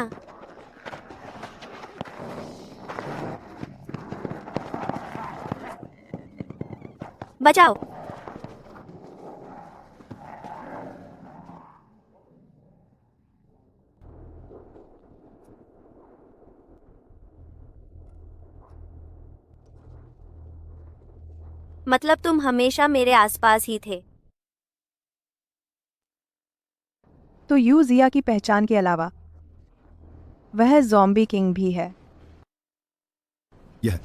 बचाओ। मतलब तुम हमेशा मेरे आसपास ही थे। तो यू जिया की पहचान के अलावा वह ज़ॉम्बी किंग भी है। यह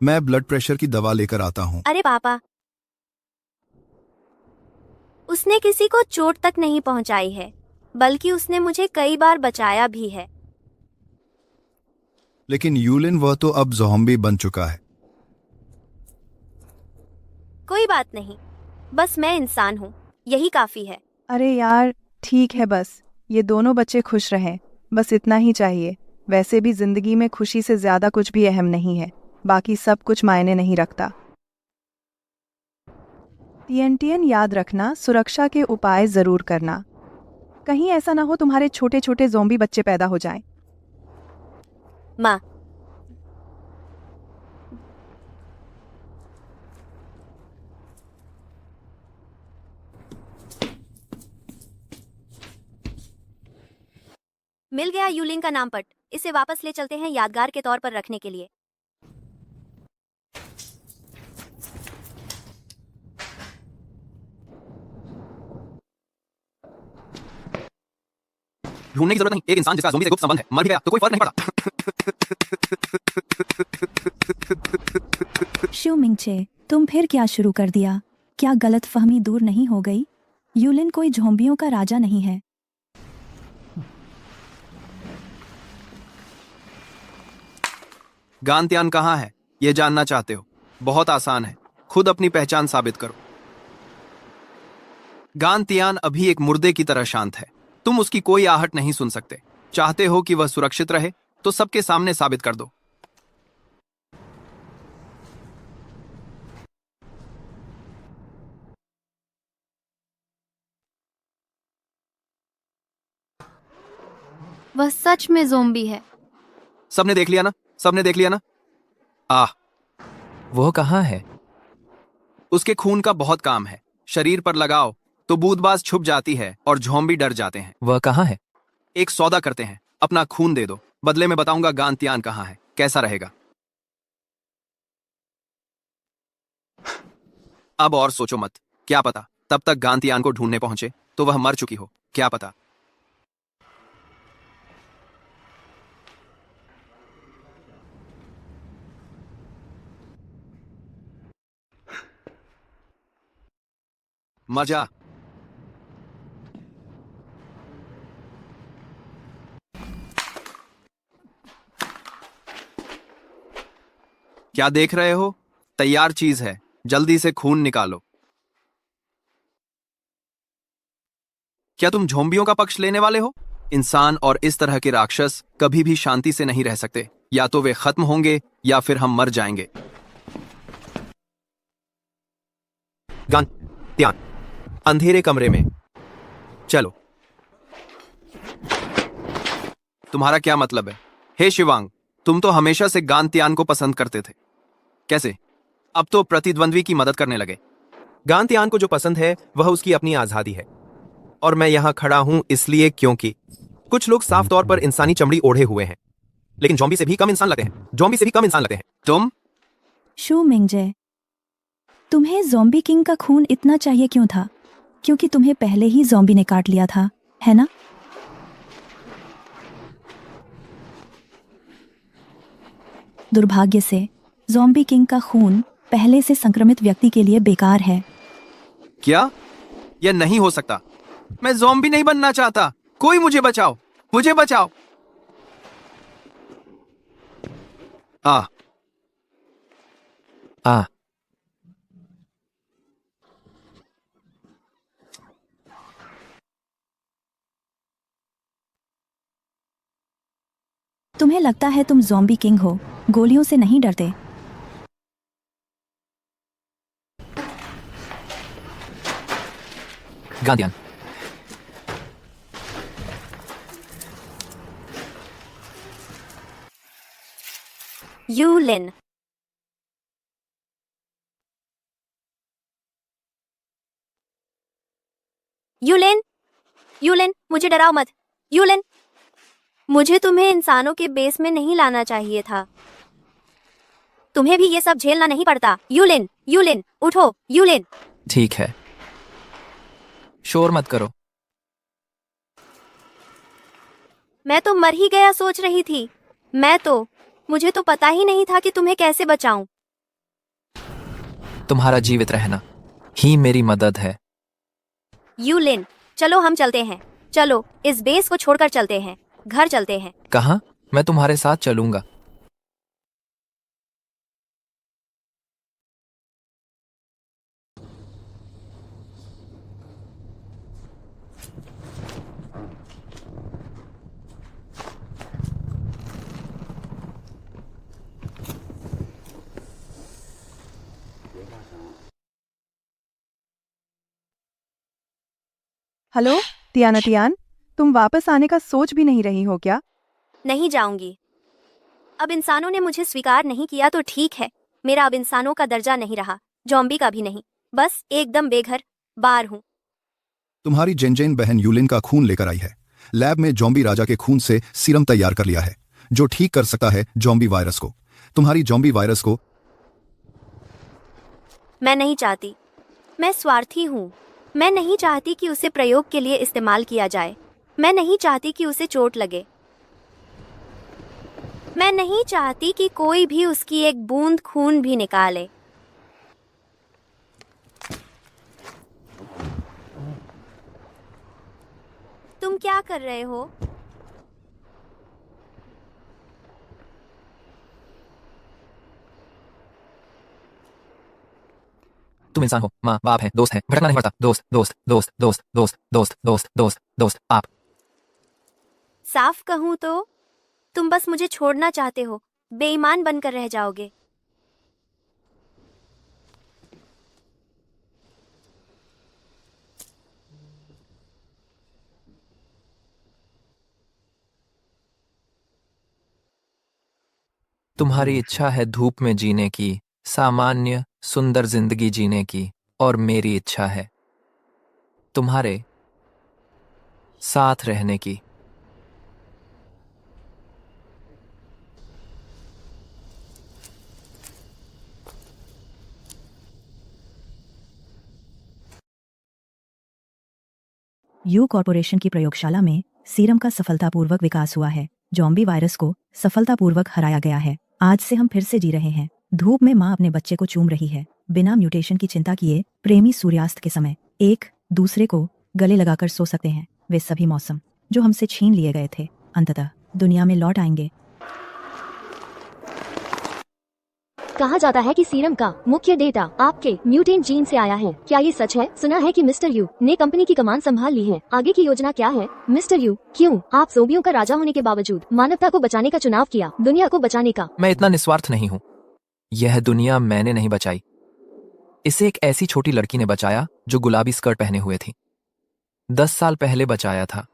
मैं ब्लड प्रेशर की दवा लेकर आता हूँ। अरे पापा, उसने किसी को चोट तक नहीं पहुंचाई है, बल्कि उसने मुझे कई बार बचाया भी है। लेकिन यूलिन वह तो अब ज़ॉम्बी बन चुका है। कोई बात नहीं, बस मैं इंसान हूँ, यही काफी है। अरे यार, ठीक है, बस ये दोनों बच्चे खुश रहें, बस इतना ही चाहिए। वैसे भी जिंदगी में खुशी से ज्यादा कुछ भी अहम नहीं है, बाकी सब कुछ मायने नहीं रखता। टीएनटीएन याद रखना, सुरक्षा के उपाय जरूर करना। कहीं ऐसा ना हो तुम्हारे छोटे छोटे ज़ॉम्बी बच्चे पैदा हो जाएं। माँ, मिल गया यूलिन का नाम पट। इसे वापस ले चलते हैं यादगार के तौर पर रखने के लिए। ढूंढने की जरूरत नहीं, एक इंसान जिसका ज़ॉम्बी से गुप्त संबंध है मर भी गया तो कोई फर्क नहीं पड़ता। शू मिंगचे, तुम फिर क्या शुरू कर दिया? क्या गलतफहमी दूर नहीं हो गई? यूलिन कोई ज़ॉम्बियों का राजा नहीं है। गांतियान कहाँ है, ये जानना चाहते हो? बहुत आसान है, खुद अपनी पहचान साबित करो। गांतियान अभी एक मुर्दे की तरह शांत है। तुम उसकी कोई आहट नहीं सुन सकते। चाहते हो कि वह सुरक्षित रहे, तो सबके सामने साबित कर दो। वह सच में ज़ॉम्बी है। सबने देख लिया ना, सबने देख लिया ना। वो कहाँ है? उसके खून का बहुत काम है। शरीर पर लगाओ तो बूंदबाज छुप जाती है और ज़ॉम्बी डर जाते हैं। वह कहाँ है? एक सौदा करते हैं, अपना खून दे दो, बदले में बताऊंगा गांतियान कहाँ है। कैसा रहेगा? अब और सोचो मत, क्या पता तब तक गांतियान को ढूंढने पहुंचे तो वह मर चुकी हो, क्या पता। मजा। क्या देख रहे हो? तैयार चीज है, जल्दी से खून निकालो। क्या तुम ज़ॉम्बियों का पक्ष लेने वाले हो? इंसान और इस तरह के राक्षस कभी भी शांति से नहीं रह सकते। या तो वे खत्म होंगे या फिर हम मर जाएंगे। गांतियान, अंधेरे कमरे में चलो। तुम्हारा क्या मतलब है? हे शिवांग, तुम तो हमेशा से गांतियान को पसंद करते थे, कैसे अब तो प्रतिद्वंद्वी की मदद करने लगे? गांतियान को जो पसंद है वह उसकी अपनी आजादी है, और मैं यहां खड़ा हूं इसलिए क्योंकि कुछ लोग साफ तौर पर इंसानी चमड़ी ओढ़े हुए हैं। लेकिन जॉम्बी से भी कम इंसान लगते हैं। जॉम्बी से भी कम इंसान लगते हैं। तुम शू मिंगजे, तुम्हें ज़ॉम्बी किंग का खून इतना चाहिए क्यों था? क्योंकि तुम्हें पहले ही ज़ॉम्बी ने काट लिया था, है ना? दुर्भाग्य से ज़ॉम्बी किंग का खून पहले से संक्रमित व्यक्ति के लिए बेकार है। क्या? यह नहीं हो सकता। मैं ज़ॉम्बी नहीं बनना चाहता। कोई मुझे बचाओ, मुझे बचाओ। आ आ तुम्हें लगता है तुम ज़ॉम्बी किंग हो, गोलियों से नहीं डरते। गांडियन, यूलिन, यूलिन, यूलिन, मुझे डराओ मत। यूलिन, मुझे तुम्हें इंसानों के बेस में नहीं लाना चाहिए था। तुम्हें भी ये सब झेलना नहीं पड़ता। यूलिन, यूलिन, उठो। यूलिन, ठीक है, शोर मत करो। मैं तो मर ही गया सोच रही थी। मुझे तो पता ही नहीं था कि तुम्हें कैसे बचाऊं। तुम्हारा जीवित रहना ही मेरी मदद है। यूलिन, चलो हम चलते हैं। चलो इस बेस को छोड़कर चलते हैं, घर चलते हैं। कहाँ? मैं तुम्हारे साथ चलूंगा। हेलो तियान, तुम वापस आने का सोच भी नहीं रही हो क्या? नहीं जाऊंगी। अब इंसानों ने मुझे स्वीकार नहीं किया तो ठीक है। मेरा अब इंसानों का दर्जा नहीं रहा, जॉम्बी का भी नहीं। बस एकदम बेघर बार हूँ। तुम्हारी जेनजेन बहन यूलिन का खून लेकर आई है। लैब में जॉम्बी राजा के खून से सीरम तैयार कर लिया है, जो ठीक कर सकता है जॉम्बी वायरस को। तुम्हारी जॉम्बी वायरस को। मैं नहीं चाहती। मैं स्वार्थी हूँ। मैं नहीं चाहती कि उसे प्रयोग के लिए इस्तेमाल किया जाए। मैं नहीं चाहती कि उसे चोट लगे। मैं नहीं चाहती कि कोई भी उसकी एक बूंद खून भी निकाले। तुम क्या कर रहे हो? तुम इंसान हो, माँ बाप है, दोस्त है, भटकना नहीं पड़ता। दोस्त दोस्त दोस्त दोस्त दोस्त दोस्त दोस्त दोस्त दोस्त आप। साफ कहूँ तो तुम बस मुझे छोड़ना चाहते हो, बेईमान बनकर रह जाओगे। तुम्हारी इच्छा है धूप में जीने की, सामान्य सुंदर जिंदगी जीने की, और मेरी इच्छा है तुम्हारे साथ रहने की। यू कॉर्पोरेशन की प्रयोगशाला में सीरम का सफलतापूर्वक विकास हुआ है। जॉम्बी वायरस को सफलतापूर्वक हराया गया है। आज से हम फिर से जी रहे हैं। धूप में माँ अपने बच्चे को चूम रही है, बिना म्यूटेशन की चिंता किए। प्रेमी सूर्यास्त के समय एक दूसरे को गले लगाकर सो सकते हैं। वे सभी मौसम जो हमसे छीन लिए गए थे अंततः दुनिया में लौट आएंगे। कहा जाता है कि सीरम का मुख्य डेटा आपके म्यूटेंट जीन से आया है। क्या ये सच है? सुना है कि मिस्टर यू ने कंपनी की कमान संभाल ली है। आगे की योजना क्या है मिस्टर यू? क्यों आप ज़ोंबियों का राजा होने के बावजूद मानवता को बचाने का चुनाव किया, दुनिया को बचाने का? मैं इतना निस्वार्थ नहीं हूँ। यह दुनिया मैंने नहीं बचाई, इसे एक ऐसी छोटी लड़की ने बचाया जो गुलाबी स्कर्ट पहने हुए थी। 10 साल पहले बचाया था।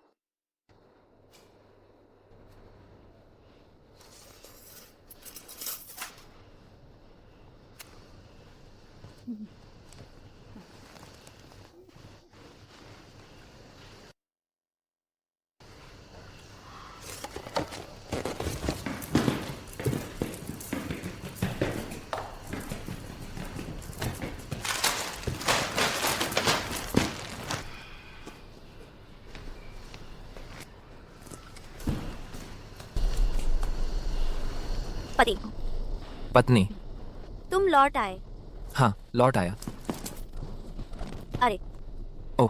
पति, पत्नी। तुम लौट आए। हाँ, लौट आया। अरे ओ,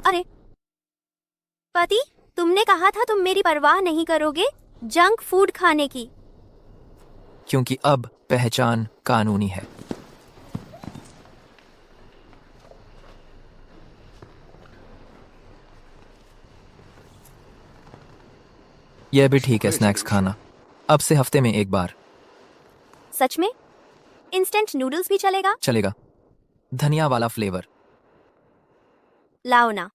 अरे पति, तुमने कहा था तुम मेरी परवाह नहीं करोगे जंक फूड खाने की। क्योंकि अब पहचान कानूनी है। यह भी ठीक है स्नैक्स खाना, अब से हफ्ते में एक बार। सच में? इंस्टेंट नूडल्स भी चलेगा? चलेगा, धनिया वाला फ्लेवर। लाओ ना।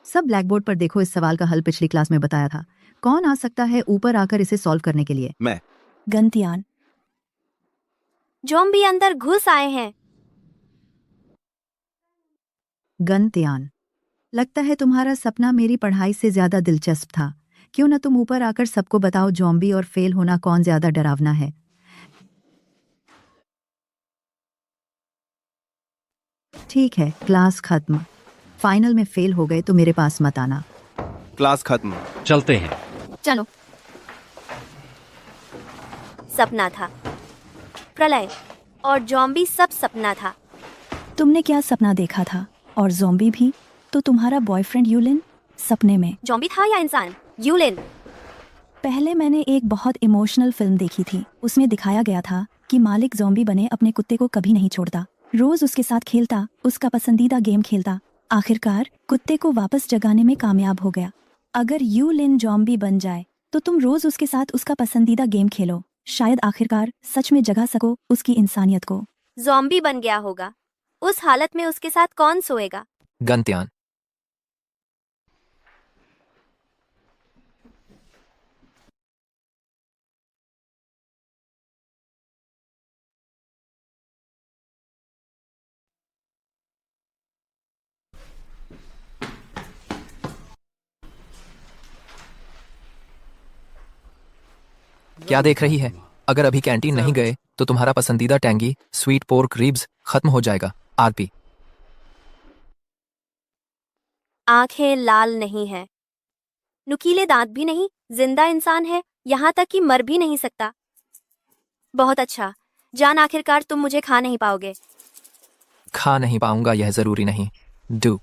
सब ब्लैक बोर्ड पर देखो, इस सवाल का हल पिछली क्लास में बताया था। कौन आ सकता है ऊपर आकर इसे सॉल्व करने के लिए? मैं। गंतियान। ज़ॉम्बी अंदर घुस आए हैं। गंतियान, लगता है तुम्हारा सपना मेरी पढ़ाई से ज्यादा दिलचस्प था। क्यों न तुम ऊपर आकर सबको बताओ ज़ॉम्बी और फेल होना कौन ज्यादा डरावना है। ठीक है, क्लास खत्म। फाइनल में फेल हो गए तो मेरे पास मत आना। क्लास खत्म। चलते हैं। चलो। सपना था, प्रलय और ज़ॉम्बी सब सपना था। तुमने क्या सपना देखा था? और ज़ॉम्बी भी? तो तुम्हारा बॉयफ्रेंड यूलिन सपने में? ज़ॉम्बी था या इंसान? यूलिन। पहले मैंने एक बहुत इमोशनल फिल्म देखी थी, उसमें दिखाया गया था कि मालिक ज़ॉम्बी बने अपने कुत्ते को कभी नहीं छोड़ता, रोज उसके साथ खेलता, उसका पसंदीदा गेम खेलता। आखिरकार कुत्ते को वापस जगाने में कामयाब हो गया। अगर यूलिन ज़ॉम्बी बन जाए तो तुम रोज उसके साथ उसका पसंदीदा गेम खेलो, शायद आखिरकार सच में जगा सको उसकी इंसानियत को। ज़ॉम्बी बन गया होगा, उस हालत में उसके साथ कौन सोएगा? गंत्यान। क्या देख रही है? अगर अभी कैंटीन नहीं गए तो तुम्हारा पसंदीदा टैंगी स्वीट पोर्क रिब्स खत्म हो जाएगा। आरपी। आंखें लाल नहीं है, नुकीले दांत भी नहीं, जिंदा इंसान है, यहाँ तक कि मर भी नहीं सकता। बहुत अच्छा जान, आखिरकार तुम मुझे खा नहीं पाओगे। खा नहीं पाऊंगा यह जरूरी नहीं। डू।